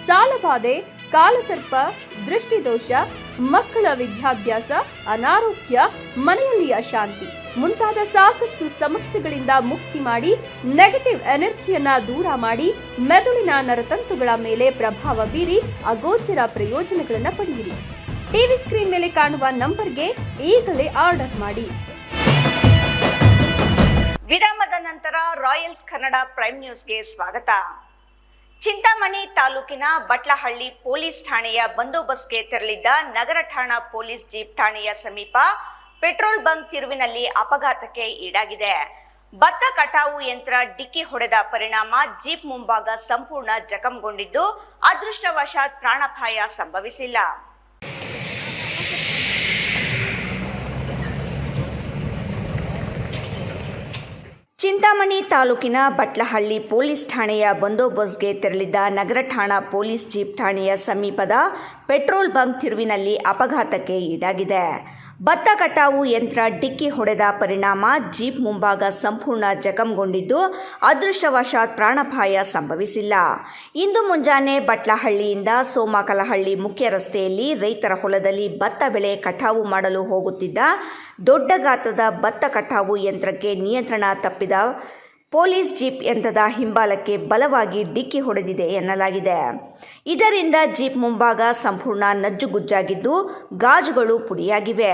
ಸಾಲಬಾಧೆ, ಕಾಲಸರ್ಪ, ದೃಷ್ಟಿದೋಷ, ಮಕ್ಕಳ ವಿದ್ಯಾಭ್ಯಾಸ, ಅನಾರೋಗ್ಯ, ಮನೆಯಲ್ಲಿ ಅಶಾಂತಿ ಮುಂತಾದ ಸಾಕಷ್ಟು ಸಮಸ್ಯೆಗಳಿಂದ ಮುಕ್ತಿ ಮಾಡಿ ನೆಗೆಟಿವ್ ಎನರ್ಜಿಯನ್ನ ದೂರ ಮಾಡಿ ಮೆದುಳಿನ ನರತಂತುಗಳ ಮೇಲೆ ಪ್ರಭಾವ ಬೀರಿ ಅಗೋಚರ ಪ್ರಯೋಜನಗಳನ್ನು ಪಡೆಯಿರಿ. ಟಿವಿ ಸ್ಕ್ರೀನ್ ಮೇಲೆ ಕಾಣುವ ನಂಬರ್ಗೆ ಈಗಲೇ ಆರ್ಡರ್ ಮಾಡಿ. ವಿರಾಮದ ನಂತರ ರಾಯಲ್ಸ್ ಕನ್ನಡ ಪ್ರೈಮ್ ನ್ಯೂಸ್ಗೆ ಸ್ವಾಗತ. ಚಿಂತಾಮಣಿ ತಾಲೂಕಿನ ಬಟ್ಲಹಳ್ಳಿ ಪೊಲೀಸ್ ಠಾಣೆಯ ಬಂದೋಬಸ್ತ್ಗೆ ತೆರಳಿದ್ದ ನಗರ ಠಾಣಾ ಪೊಲೀಸ್ ಜೀಪ್ ಠಾಣೆಯ ಸಮೀಪ ಪೆಟ್ರೋಲ್ ಬಂಕ್ ತಿರುವಿನಲ್ಲಿ ಅಪಘಾತಕ್ಕೆ ಈಡಾಗಿದೆ. ಭತ್ತ ಕಟಾವು ಯಂತ್ರ ಡಿಕ್ಕಿ ಹೊಡೆದ ಪರಿಣಾಮ ಜೀಪ್ ಮುಂಭಾಗ ಸಂಪೂರ್ಣ ಜಖಂಗೊಂಡಿದ್ದು, ಅದೃಷ್ಟವಶಾತ್ ಪ್ರಾಣಾಪಾಯ ಸಂಭವಿಸಿಲ್ಲ. ಚಿಂತಾಮಣಿ ತಾಲೂಕಿನ ಬಟ್ಲಹಳ್ಳಿ ಪೊಲೀಸ್ ಠಾಣೆಯ ಬಂದೋಬಸ್ತ್ಗೆ ತೆರಳಿದ್ದ ನಗರ ಠಾಣಾ ಪೊಲೀಸ್ ಜೀಪ್ ಠಾಣೆಯ ಸಮೀಪದ ಪೆಟ್ರೋಲ್ ಬಂಕ್ ತಿರುವಿನಲ್ಲಿ ಅಪಘಾತಕ್ಕೆ ಈಡಾಗಿದೆ. ಭತ್ತ ಕಟಾವು ಯಂತ್ರ ಡಿಕ್ಕಿ ಹೊಡೆದ ಪರಿಣಾಮ ಜೀಪ್ ಮುಂಭಾಗ ಸಂಪೂರ್ಣ ಜಖಂಗೊಂಡಿದ್ದು, ಅದೃಷ್ಟವಶಾತ್ ಪ್ರಾಣಾಪಾಯ ಸಂಭವಿಸಿಲ್ಲ. ಇಂದು ಮುಂಜಾನೆ ಬಟ್ಲಹಳ್ಳಿಯಿಂದ ಸೋಮಕಲಹಳ್ಳಿ ಮುಖ್ಯ ರಸ್ತೆಯಲ್ಲಿ ರೈತರ ಹೊಲದಲ್ಲಿ ಭತ್ತ ಬೆಳೆ ಕಟಾವು ಮಾಡಲು ಹೋಗುತ್ತಿದ್ದ ದೊಡ್ಡ ಗಾತ್ರದ ಭತ್ತ ಕಟಾವು ಯಂತ್ರಕ್ಕೆ ನಿಯಂತ್ರಣ ತಪ್ಪಿದ ಪೊಲೀಸ್ ಜೀಪ್ ಯಂತ್ರದ ಹಿಂಬಾಲಕ್ಕೆ ಬಲವಾಗಿ ಡಿಕ್ಕಿ ಹೊಡೆದಿದೆ ಎನ್ನಲಾಗಿದೆ. ಇದರಿಂದ ಜೀಪ್ ಮುಂಭಾಗ ಸಂಪೂರ್ಣ ನಜ್ಜುಗುಜ್ಜಾಗಿದ್ದು, ಗಾಜುಗಳು ಪುಡಿಯಾಗಿವೆ.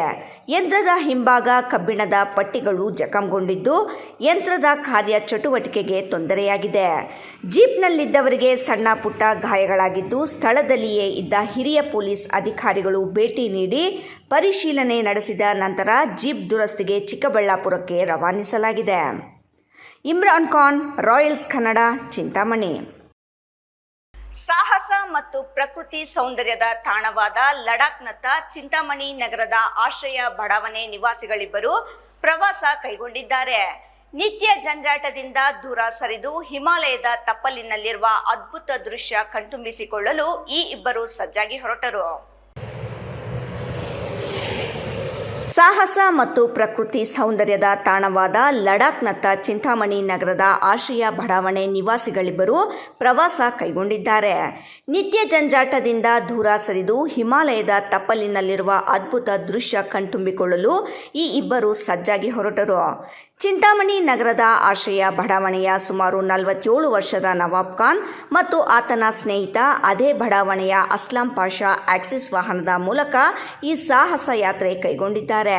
ಯಂತ್ರದ ಹಿಂಭಾಗ ಕಬ್ಬಿಣದ ಪಟ್ಟಿಗಳು ಜಖಂಗೊಂಡಿದ್ದು, ಯಂತ್ರದ ಕಾರ್ಯ ಚಟುವಟಿಕೆಗೆ ತೊಂದರೆಯಾಗಿದೆ. ಜೀಪ್ನಲ್ಲಿದ್ದವರಿಗೆ ಸಣ್ಣ ಪುಟ್ಟ ಗಾಯಗಳಾಗಿದ್ದು, ಸ್ಥಳದಲ್ಲಿಯೇ ಇದ್ದ ಹಿರಿಯ ಪೊಲೀಸ್ ಅಧಿಕಾರಿಗಳು ಭೇಟಿ ನೀಡಿ ಪರಿಶೀಲನೆ ನಡೆಸಿದ ನಂತರ ಜೀಪ್ ದುರಸ್ತಿಗೆ ಚಿಕ್ಕಬಳ್ಳಾಪುರಕ್ಕೆ ರವಾನಿಸಲಾಗಿದೆ. ಇಮ್ರಾನ್ ಖಾನ್, ರಾಯಲ್ಸ್ ಕನ್ನಡ, ಚಿಂತಾಮಣಿ. ಸಾಹಸ ಮತ್ತು ಪ್ರಕೃತಿ ಸೌಂದರ್ಯದ ತಾಣವಾದ ಲಡಾಖ್ನತ್ತ ಚಿಂತಾಮಣಿ ನಗರದ ಆಶ್ರಯ ಬಡಾವಣೆ ನಿವಾಸಿಗಳಿಬ್ಬರು ಪ್ರವಾಸ ಕೈಗೊಂಡಿದ್ದಾರೆ. ನಿತ್ಯ ಜಂಜಾಟದಿಂದ ದೂರ ಸರಿದು ಹಿಮಾಲಯದ ತಪ್ಪಲಿನಲ್ಲಿರುವ ಅದ್ಭುತ ದೃಶ್ಯ ಕಣ್ತುಂಬಿಸಿಕೊಳ್ಳಲು ಈ ಇಬ್ಬರು ಸಜ್ಜಾಗಿ ಹೊರಟರು. ಸಾಹಸ ಮತ್ತು ಪ್ರಕೃತಿ ಸೌಂದರ್ಯದ ತಾಣವಾದ ಲಡಾಖ್ನತ್ತ ಚಿಂತಾಮಣಿ ನಗರದ ಆಶ್ರಯ ಬಡಾವಣೆ ನಿವಾಸಿಗಳಿಬ್ಬರು ಪ್ರವಾಸ ಕೈಗೊಂಡಿದ್ದಾರೆ. ನಿತ್ಯ ಜಂಜಾಟದಿಂದ ದೂರ ಸರಿದು ಹಿಮಾಲಯದ ತಪ್ಪಲಿನಲ್ಲಿರುವ ಅದ್ಭುತ ದೃಶ್ಯ ಕಣ್ತುಂಬಿಕೊಳ್ಳಲು ಈ ಇಬ್ಬರು ಸಜ್ಜಾಗಿ ಹೊರಟರು. ಚಿಂತಾಮಣಿ ನಗರದ ಆಶ್ರಯ ಬಡಾವಣೆಯ ಸುಮಾರು 47 ವರ್ಷದ ನವಾಬ್ ಖಾನ್ ಮತ್ತು ಆತನ ಸ್ನೇಹಿತ ಅದೇ ಬಡಾವಣೆಯ ಅಸ್ಲಾಂ ಪಾಷಾ ಆಕ್ಸಿಸ್ ವಾಹನದ ಮೂಲಕ ಈ ಸಾಹಸ ಯಾತ್ರೆ ಕೈಗೊಂಡಿದ್ದಾರೆ.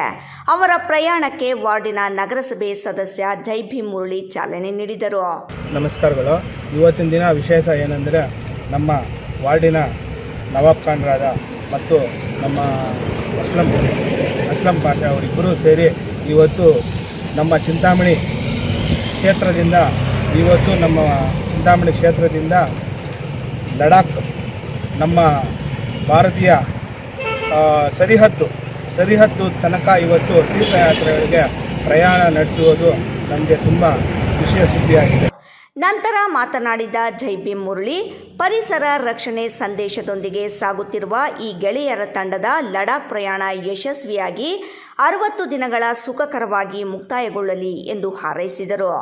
ಅವರ ಪ್ರಯಾಣಕ್ಕೆ ವಾರ್ಡಿನ ನಗರಸಭೆ ಸದಸ್ಯ ಜೈಭೀಮ್ ಮುರಳಿ ಚಾಲನೆ ನೀಡಿದರು. ನಮಸ್ಕಾರಗಳು. ಇವತ್ತಿನ ದಿನ ವಿಶೇಷ ಏನೆಂದರೆ ನಮ್ಮ ವಾರ್ಡಿನ ನವಾಬ್ ಖಾನ್ರಾದ ಮತ್ತು ನಮ್ಮ ಅಸ್ಲಂ ಪಾಷಾ ಅವರಿಬ್ಬರೂ ಸೇರಿ ಇವತ್ತು ನಮ್ಮ ಚಿಂತಾಮಣಿ ಕ್ಷೇತ್ರದಿಂದ ಲಡಾಖ್ ನಮ್ಮ ಭಾರತೀಯ ಸರಿಹದ್ದು ತನಕ ಇವತ್ತು ತೀರ್ಥಯಾತ್ರೆಗಳಿಗೆ ಪ್ರಯಾಣ ನಡೆಸುವುದು ನಮಗೆ ತುಂಬ ಖುಷಿಯ ಸುದ್ದಿಯಾಗಿದೆ. ನಂತರ ಮಾತನಾಡಿದ ಜೈಬಿ ಮುರಳಿ, ಪರಿಸರ ರಕ್ಷಣೆ ಸಂದೇಶದೊಂದಿಗೆ ಸಾಗುತ್ತಿರುವ ಈ ಗೆಳೆಯರ ತಂಡದ ಲಡಾಖ್ ಪ್ರಯಾಣ ಯಶಸ್ವಿಯಾಗಿ 60 ದಿನಗಳ ಸುಖಕರವಾಗಿ ಮುಕ್ತಾಯಗೊಳ್ಳಲಿ ಎಂದು ಹಾರೈಸಿದರು.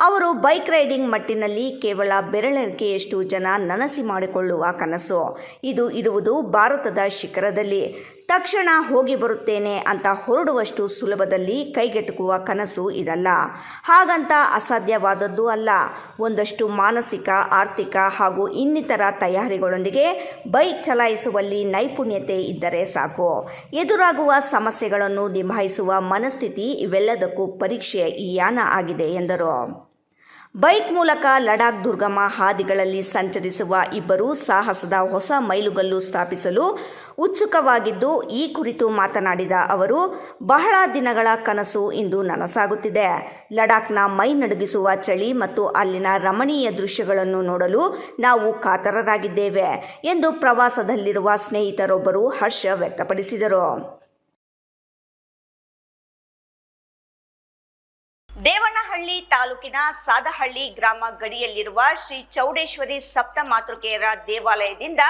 ಅವರು ಬೈಕ್ ರೈಡಿಂಗ್ ಮಟ್ಟಿನಲ್ಲಿ ಕೇವಲ ಬೆರಳೆಣಿಕೆಯಷ್ಟು ಜನ ನನಸಿ ಮಾಡಿಕೊಳ್ಳುವ ಕನಸು. ಇದು ಇರುವುದು ಭಾರತದ ಶಿಖರದಲ್ಲಿ. ತಕ್ಷಣ ಹೋಗಿ ಬರುತ್ತೇನೆ ಅಂತ ಹೊರಡುವಷ್ಟು ಸುಲಭದಲ್ಲಿ ಕೈಗೆಟುಕುವ ಕನಸು ಇದಲ್ಲ. ಹಾಗಂತ ಅಸಾಧ್ಯವಾದದ್ದು ಅಲ್ಲ. ಒಂದಷ್ಟು ಮಾನಸಿಕ, ಆರ್ಥಿಕ ಹಾಗೂ ಇನ್ನಿತರ ತಯಾರಿಗಳೊಂದಿಗೆ ಬೈಕ್ ಚಲಾಯಿಸುವಲ್ಲಿ ನೈಪುಣ್ಯತೆ ಇದ್ದರೆ ಸಾಕು. ಎದುರಾಗುವ ಸಮಸ್ಯೆಗಳನ್ನು ನಿಭಾಯಿಸುವ ಮನಸ್ಥಿತಿ ಇವೆಲ್ಲದಕ್ಕೂ ಪರೀಕ್ಷೆ ಈ ಯಾನ ಆಗಿದೆ ಎಂದರು. ಬೈಕ್ ಮೂಲಕ ಲಡಾಖ್ ದುರ್ಗಮ ಹಾದಿಗಳಲ್ಲಿ ಸಂಚರಿಸುವ ಇಬ್ಬರು ಸಾಹಸದ ಹೊಸ ಮೈಲುಗಲ್ಲು ಸ್ಥಾಪಿಸಲು ಉತ್ಸುಕವಾಗಿದ್ದು, ಈ ಕುರಿತು ಮಾತನಾಡಿದ ಅವರು, ಬಹಳ ದಿನಗಳ ಕನಸು ಇಂದು ನನಸಾಗುತ್ತಿದೆ. ಲಡಾಖ್ನ ಮೈ ನಡುಗಿಸುವ ಚಳಿ ಮತ್ತು ಅಲ್ಲಿನ ರಮಣೀಯ ದೃಶ್ಯಗಳನ್ನು ನೋಡಲು ನಾವು ಕಾತರರಾಗಿದ್ದೇವೆ ಎಂದು ಪ್ರವಾಸದಲ್ಲಿರುವ ಸ್ನೇಹಿತರೊಬ್ಬರು ಹರ್ಷ ವ್ಯಕ್ತಪಡಿಸಿದರು. ದೇವನಹಳ್ಳಿ ತಾಲೂಕಿನ ಸಾದಹಳ್ಳಿ ಗ್ರಾಮ ಗಡಿಯಲ್ಲಿರುವ ಶ್ರೀ ಚೌಡೇಶ್ವರಿ ಸಪ್ತ ಮಾತೃಕೆಯರ ದೇವಾಲಯದಿಂದ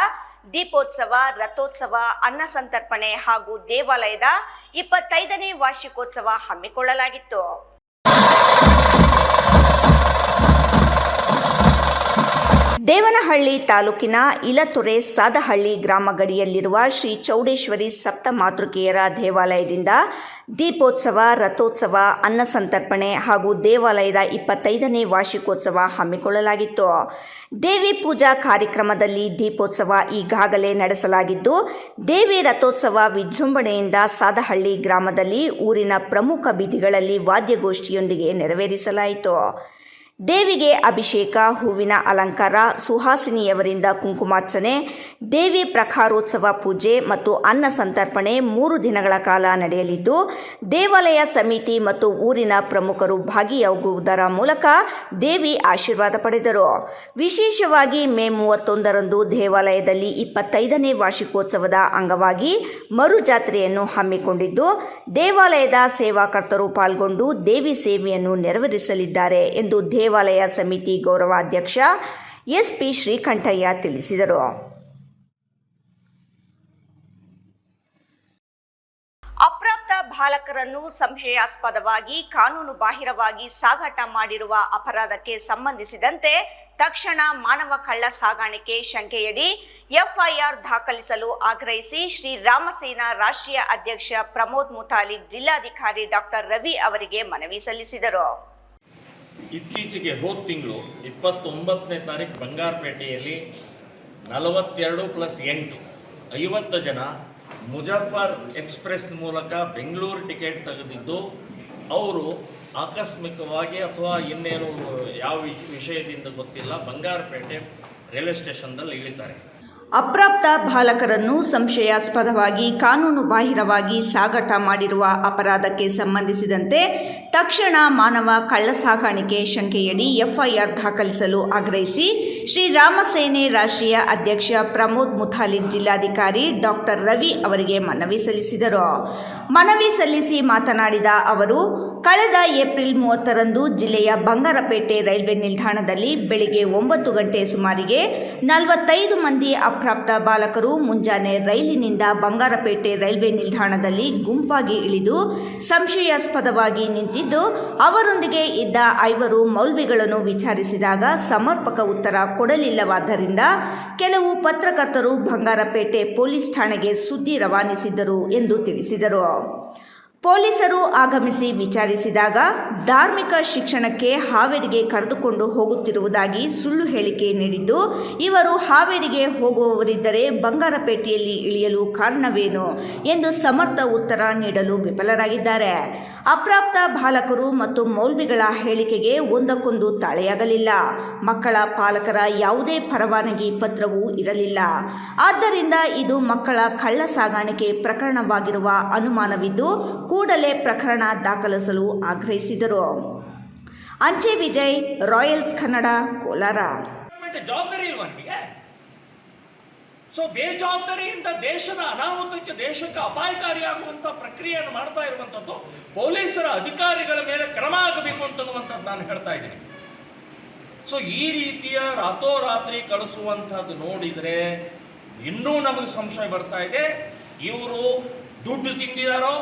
ದೀಪೋತ್ಸವ, ರಥೋತ್ಸವ, ಅನ್ನಸಂತರ್ಪಣೆ ಹಾಗೂ ದೇವಾಲಯದ 25ನೇ ವಾರ್ಷಿಕೋತ್ಸವ ಹಮ್ಮಿಕೊಳ್ಳಲಾಗಿತ್ತು. ದೇವನಹಳ್ಳಿ ತಾಲೂಕಿನ ಇಲತೊರೆ ಸಾದಹಳ್ಳಿ ಗ್ರಾಮ ಗಡಿಯಲ್ಲಿರುವ ಶ್ರೀ ಚೌಡೇಶ್ವರಿ ಸಪ್ತ ಮಾತೃಕೆಯರ ದೇವಾಲಯದಿಂದ ದೀಪೋತ್ಸವ, ರಥೋತ್ಸವ, ಅನ್ನಸಂತರ್ಪಣೆ ಹಾಗೂ ದೇವಾಲಯದ 25ನೇ ವಾರ್ಷಿಕೋತ್ಸವ ಹಮ್ಮಿಕೊಳ್ಳಲಾಗಿತ್ತು. ದೇವಿ ಪೂಜಾ ಕಾರ್ಯಕ್ರಮದಲ್ಲಿ ದೀಪೋತ್ಸವ ಈಗಾಗಲೇ ನಡೆಸಲಾಗಿದ್ದು, ದೇವಿ ರಥೋತ್ಸವ ವಿಜೃಂಭಣೆಯಿಂದ ಸಾದಹಳ್ಳಿ ಗ್ರಾಮದಲ್ಲಿ ಊರಿನ ಪ್ರಮುಖ ಬೀದಿಗಳಲ್ಲಿ ವಾದ್ಯಗೋಷ್ಠಿಯೊಂದಿಗೆ ನೆರವೇರಿಸಲಾಯಿತು. ದೇವಿಗೆ ಅಭಿಷೇಕ, ಹೂವಿನ ಅಲಂಕಾರ, ಸುಹಾಸಿನಿಯವರಿಂದ ಕುಂಕುಮಾರ್ಚನೆ, ದೇವಿ ಪ್ರಕಾರೋತ್ಸವ ಪೂಜೆ ಮತ್ತು ಅನ್ನ ಸಂತರ್ಪಣೆ 3 ದಿನಗಳ ಕಾಲ ನಡೆಯಲಿದ್ದು, ದೇವಾಲಯ ಸಮಿತಿ ಮತ್ತು ಊರಿನ ಪ್ರಮುಖರು ಭಾಗಿಯಾಗುವುದರ ಮೂಲಕ ದೇವಿ ಆಶೀರ್ವಾದ ಪಡೆದರು. ವಿಶೇಷವಾಗಿ ಮೇ 31ರಂದು ದೇವಾಲಯದಲ್ಲಿ 25ನೇ ವಾರ್ಷಿಕೋತ್ಸವದ ಅಂಗವಾಗಿ ಮರು ಜಾತ್ರೆಯನ್ನು ಹಮ್ಮಿಕೊಂಡಿದ್ದು, ದೇವಾಲಯದ ಸೇವಾಕರ್ತರು ಪಾಲ್ಗೊಂಡು ದೇವಿ ಸೇವೆಯನ್ನು ನೆರವೇರಿಸಲಿದ್ದಾರೆ ಎಂದು ದೇವಾಲಯ ಸಮಿತಿ ಗೌರವಾಧ್ಯಕ್ಷ SP ಶ್ರೀಕಂಠಯ್ಯ ತಿಳಿಸಿದರು. ಅಪ್ರಾಪ್ತ ಬಾಲಕರನ್ನು ಸಂಶಯಾಸ್ಪದವಾಗಿ ಕಾನೂನು ಬಾಹಿರವಾಗಿ ಸಾಗಾಟ ಮಾಡಿರುವ ಅಪರಾಧಕ್ಕೆ ಸಂಬಂಧಿಸಿದಂತೆ ತಕ್ಷಣ ಮಾನವ ಕಳ್ಳ ಸಾಗಾಣಿಕೆ ಶಂಕೆಯಡಿ FIR ದಾಖಲಿಸಲು ಆಗ್ರಹಿಸಿ ಶ್ರೀ ರಾಮಸೇನಾ ರಾಷ್ಟ್ರೀಯ ಅಧ್ಯಕ್ಷ ಪ್ರಮೋದ್ ಮುತಾಲಿಕ್ ಜಿಲ್ಲಾಧಿಕಾರಿ ಡಾಕ್ಟರ್ ರವಿ ಅವರಿಗೆ ಮನವಿ ಸಲ್ಲಿಸಿದರು. ಇತ್ತೀಚೆಗೆ ಹೋದ ತಿಂಗಳು 29ನೇ ತಾರೀಕು ಬಂಗಾರಪೇಟೆಯಲ್ಲಿ 42+8 50 ಜನ ಮುಜಫರ್ ಎಕ್ಸ್ಪ್ರೆಸ್ ಮೂಲಕ ಬೆಂಗಳೂರು ಟಿಕೆಟ್ ತೆಗೆದಿದ್ದು, ಅವರು ಆಕಸ್ಮಿಕವಾಗಿ ಅಥವಾ ಇನ್ನೇನು ಯಾವ ವಿಷಯದಿಂದ ಗೊತ್ತಿಲ್ಲ ಬಂಗಾರಪೇಟೆ ರೈಲ್ವೆ ಸ್ಟೇಷನ್ದಲ್ಲಿ ಇಳಿತಾರೆ. ಅಪ್ರಾಪ್ತ ಬಾಲಕರನ್ನು ಸಂಶಯಾಸ್ಪದವಾಗಿ ಕಾನೂನು ಬಾಹಿರವಾಗಿ ಸಾಗಾಟ ಮಾಡಿರುವ ಅಪರಾಧಕ್ಕೆ ಸಂಬಂಧಿಸಿದಂತೆ ತಕ್ಷಣ ಮಾನವ ಕಳ್ಳ ಸಾಗಾಣಿಕೆ ಶಂಕೆಯಡಿ FIR ದಾಖಲಿಸಲು ಆಗ್ರಹಿಸಿ ಶ್ರೀ ರಾಮಸೇನೆ ರಾಷ್ಟ್ರೀಯ ಅಧ್ಯಕ್ಷ ಪ್ರಮೋದ್ ಮುತಾಲಿಕ್ ಜಿಲ್ಲಾಧಿಕಾರಿ ಡಾಕ್ಟರ್ ರವಿ ಅವರಿಗೆ ಮನವಿ ಸಲ್ಲಿಸಿದರು. ಮನವಿ ಸಲ್ಲಿಸಿ ಮಾತನಾಡಿದ ಅವರು, ಕಳೆದ ಏಪ್ರಿಲ್ 30ರಂದು ಜಿಲ್ಲೆಯ ಬಂಗಾರಪೇಟೆ ರೈಲ್ವೆ ನಿಲ್ದಾಣದಲ್ಲಿ ಬೆಳಿಗ್ಗೆ 9 ಗಂಟೆ ಸುಮಾರಿಗೆ 45 ಮಂದಿ ಅಪ್ರಾಪ್ತ ಬಾಲಕರು ಮುಂಜಾನೆ ರೈಲಿನಿಂದ ಬಂಗಾರಪೇಟೆ ರೈಲ್ವೆ ನಿಲ್ದಾಣದಲ್ಲಿ ಗುಂಪಾಗಿ ಇಳಿದು ಸಂಶಯಾಸ್ಪದವಾಗಿ ನಿಂತಿದ್ದು, ಅವರೊಂದಿಗೆ ಇದ್ದ 5 ಮೌಲ್ವಿಗಳನ್ನು ವಿಚಾರಿಸಿದಾಗ ಸಮರ್ಪಕ ಉತ್ತರ ಕೊಡಲಿಲ್ಲವಾದ್ದರಿಂದ ಕೆಲವು ಪತ್ರಕರ್ತರು ಬಂಗಾರಪೇಟೆ ಪೊಲೀಸ್ ಠಾಣೆಗೆ ಸುದ್ದಿ ರವಾನಿಸಿದ್ದರು ಎಂದು ತಿಳಿಸಿದರು. ಪೊಲೀಸರು ಆಗಮಿಸಿ ವಿಚಾರಿಸಿದಾಗ ಧಾರ್ಮಿಕ ಶಿಕ್ಷಣಕ್ಕೆ ಹಾವೇರಿಗೆ ಕರೆದುಕೊಂಡು ಹೋಗುತ್ತಿರುವುದಾಗಿ ಸುಳ್ಳು ಹೇಳಿಕೆ ನೀಡಿದ್ದು, ಇವರು ಹಾವೇರಿಗೆ ಹೋಗುವವರಿದ್ದರೆ ಬಂಗಾರಪೇಟೆಯಲ್ಲಿ ಇಳಿಯಲು ಕಾರಣವೇನು ಎಂದು ಸಮರ್ಥ ಉತ್ತರ ನೀಡಲು ವಿಫಲರಾಗಿದ್ದಾರೆ. ಅಪ್ರಾಪ್ತ ಬಾಲಕರು ಮತ್ತು ಮೌಲ್ವಿಗಳ ಹೇಳಿಕೆಗೆ ಒಂದಕ್ಕೊಂದು ತಾಳೆಯಾಗಲಿಲ್ಲ. ಮಕ್ಕಳ ಪಾಲಕರ ಯಾವುದೇ ಪರವಾನಗಿ ಪತ್ರವೂ ಇರಲಿಲ್ಲ. ಆದ್ದರಿಂದ ಇದು ಮಕ್ಕಳ ಕಳ್ಳ ಸಾಗಾಣಿಕೆ ಪ್ರಕರಣವಾಗಿರುವ ಅನುಮಾನವಿದ್ದು ಕೂಡಲೇ ಪ್ರಕರಣ ದಾಖಲಿಸಲು ಆಗ್ರಹಿಸಿದರು. ಅಂಚೆ ವಿಜಯ್, ರಾಯಲ್ಸ್ ಕನ್ನಡ, ಕೋಲಾರ. ಜವಾಬ್ದಾರಿ ಇಲ್ವಾ ನಿಮಗೆ? ಸೊ ಬೇಜವಾಬ್ದಾರಿಯಿಂದ ದೇಶದ ಅನಾಹುತಕ್ಕೆ, ದೇಶಕ್ಕೆ ಅಪಾಯಕಾರಿಯಾಗುವಂಥ ಪ್ರಕ್ರಿಯೆಯನ್ನು ಮಾಡ್ತಾ ಇರುವಂಥದ್ದು ಪೊಲೀಸರ ಅಧಿಕಾರಿಗಳ ಮೇಲೆ ಕ್ರಮ ಆಗಬೇಕು ಅಂತನ್ನುವಂಥದ್ದು ನಾನು ಹೇಳ್ತಾ ಇದ್ದೀನಿ. ಸೊ ಈ ರೀತಿಯ ರಾತ್ರೋರಾತ್ರಿ ಕಳಿಸುವಂಥದ್ದು ನೋಡಿದರೆ ಇನ್ನೂ ನಮಗೆ ಸಂಶಯ ಬರ್ತಾ ಇದೆ. ಇವರು ದುಡ್ಡು ತಿಂದಿದಾರೋ,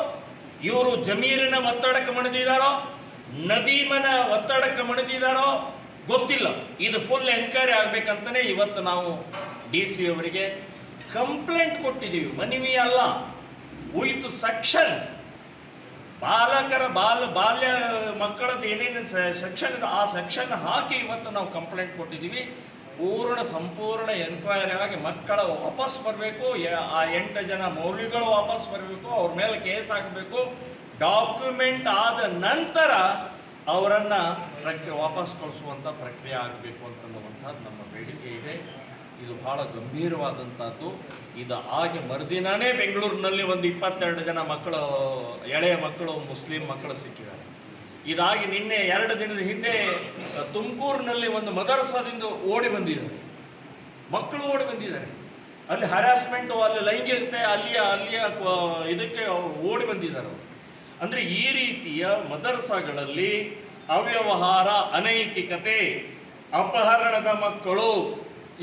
ಇವರು ಜಮೀರಿನ ಒತ್ತಡಕ್ಕೆ ಮಣಿದಿದ್ದಾರೋ, ನದೀಮನ ಒತ್ತಡಕ್ಕೆ ಮಣಿದಿದ್ದಾರೋ ಗೊತ್ತಿಲ್ಲ. ಇದು ಫುಲ್ ಎನ್ಕ್ವೈರಿ ಆಗಬೇಕಂತಲೇ ಇವತ್ತು ನಾವು DC ಅವರಿಗೆ ಕಂಪ್ಲೇಂಟ್ ಕೊಟ್ಟಿದ್ದೀವಿ. ಮನವಿ ಅಲ್ಲ, ವಿತ್ ಸೆಕ್ಷನ್. ಬಾಲಕರ ಬಾಲ್ಯ ಮಕ್ಕಳದ್ದು ಏನೇನು ಸೆಕ್ಷನ್ ಇದೆ ಆ ಸೆಕ್ಷನ್ ಹಾಕಿ ಇವತ್ತು ನಾವು ಕಂಪ್ಲೇಂಟ್ ಕೊಟ್ಟಿದ್ದೀವಿ. ಸಂಪೂರ್ಣ ಎನ್ಕ್ವೈರಿ ಆಗಿ ಮಕ್ಕಳ ವಾಪಸ್ ಬರಬೇಕು, ಆ 8 ಜನ ಮೌಲ್ವಿಗಳು ವಾಪಸ್ ಬರಬೇಕು, ಅವ್ರ ಮೇಲೆ ಕೇಸ್ ಹಾಕಬೇಕು. ಡಾಕ್ಯುಮೆಂಟ್ ಆದ ನಂತರ ಅವರನ್ನು ವಾಪಸ್ ಕಳಿಸುವಂಥ ಪ್ರಕ್ರಿಯೆ ಆಗಬೇಕು ಅಂತನ್ನುವಂಥದ್ದು ನಮ್ಮ ಬೇಡಿಕೆ ಇದೆ. ಇದು ಬಹಳ ಗಂಭೀರವಾದಂಥದ್ದು. ಇದು ಆಗಿ ಮರುದಿನಾನೇ ಬೆಂಗಳೂರಿನಲ್ಲಿ ಒಂದು 22 ಜನ ಮಕ್ಕಳು, ಎಳೆಯ ಮಕ್ಕಳು, ಮುಸ್ಲಿಂ ಮಕ್ಕಳು ಸಿಕ್ಕಿದ್ದಾರೆ. ಇದಾಗಿ ನಿನ್ನೆ 2 ದಿನದ ಹಿಂದೆ ತುಮಕೂರಿನಲ್ಲಿ ಒಂದು ಮದರಸಾದಿಂದ ಓಡಿ ಬಂದಿದ್ದಾರೆ ಮಕ್ಕಳು, ಓಡಿ ಬಂದಿದ್ದಾರೆ. ಅಲ್ಲಿ ಹರಾಸ್ಮೆಂಟು, ಅಲ್ಲಿ ಲೈಂಗಿಕತೆ, ಅಲ್ಲಿಯ ಇದಕ್ಕೆ ಅವರು ಓಡಿ ಬಂದಿದ್ದಾರೆ. ಅಂದರೆ ಈ ರೀತಿಯ ಮದರಸಾಗಳಲ್ಲಿ ಅವ್ಯವಹಾರ, ಅನೈತಿಕತೆ, ಅಪಹರಣದ ಮಕ್ಕಳು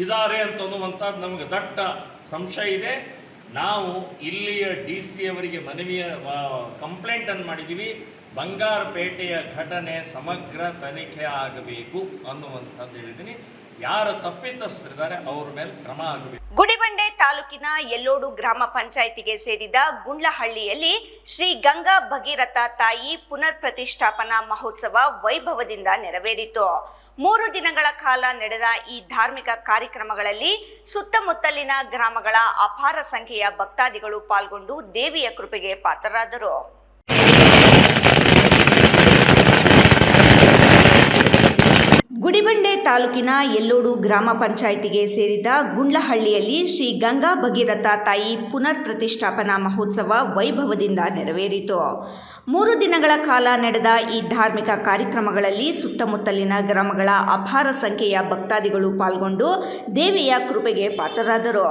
ಇದ್ದಾರೆ ಅಂತನ್ನುವಂಥದ್ದು ನಮಗೆ ದಟ್ಟ ಸಂಶಯ ಇದೆ. ನಾವು ಇಲ್ಲಿಯ DC ಅವರಿಗೆ ಕಂಪ್ಲೇಂಟನ್ನು ಮಾಡಿದ್ದೀವಿ. ಬಂಗಾರಪೇಟೆಯ ಘಟನೆ ಸಮಗ್ರ ತನಿಖೆ ಆಗಬೇಕು ಅನ್ನುವಂಥದ್ದು ಹೇಳಿದ್ದೀನಿ. ಯಾರು ತಪ್ಪಿತಸ್ಥರಿದ್ದಾರೆ ಅವ್ರ ಮೇಲೆ ಕ್ರಮ ಆಗಬೇಕು. ಗುಡಿಬಂಡೆ ತಾಲೂಕಿನ ಯಲ್ಲೋಡು ಗ್ರಾಮ ಪಂಚಾಯಿತಿಗೆ ಸೇರಿದ ಗುಂಡ್ಲಹಳ್ಳಿಯಲ್ಲಿ ಶ್ರೀ ಗಂಗಾ ಭಗೀರಥ ತಾಯಿ ಪುನರ್ ಪ್ರತಿಷ್ಠಾಪನಾ ಮಹೋತ್ಸವ ವೈಭವದಿಂದ ನೆರವೇರಿತು. 3 ದಿನಗಳ ಕಾಲ ನಡೆದ ಈ ಧಾರ್ಮಿಕ ಕಾರ್ಯಕ್ರಮಗಳಲ್ಲಿ ಸುತ್ತಮುತ್ತಲಿನ ಗ್ರಾಮಗಳ ಅಪಾರ ಸಂಖ್ಯೆಯ ಭಕ್ತಾದಿಗಳು ಪಾಲ್ಗೊಂಡು ದೇವಿಯ ಕೃಪೆಗೆ ಪಾತ್ರರಾದರು. ಗುಡಿಬಂಡೆ ತಾಲೂಕಿನ ಯಲ್ಲೋಡು ಗ್ರಾಮ ಪಂಚಾಯಿತಿಗೆ ಸೇರಿದ ಗುಂಡ್ಲಹಳ್ಳಿಯಲ್ಲಿ ಶ್ರೀ ಗಂಗಾ ಭಗೀರಥ ತಾಯಿ ಪುನರ್ ಪ್ರತಿಷ್ಠಾಪನಾ ಮಹೋತ್ಸವ ವೈಭವದಿಂದ ನೆರವೇರಿತು. 3 ದಿನಗಳ ಕಾಲ ನಡೆದ ಈ ಧಾರ್ಮಿಕ ಕಾರ್ಯಕ್ರಮಗಳಲ್ಲಿ ಸುತ್ತಮುತ್ತಲಿನ ಗ್ರಾಮಗಳ ಅಪಾರ ಸಂಖ್ಯೆಯ ಭಕ್ತಾದಿಗಳು ಪಾಲ್ಗೊಂಡು ದೇವಿಯ ಕೃಪೆಗೆ ಪಾತ್ರರಾದರು.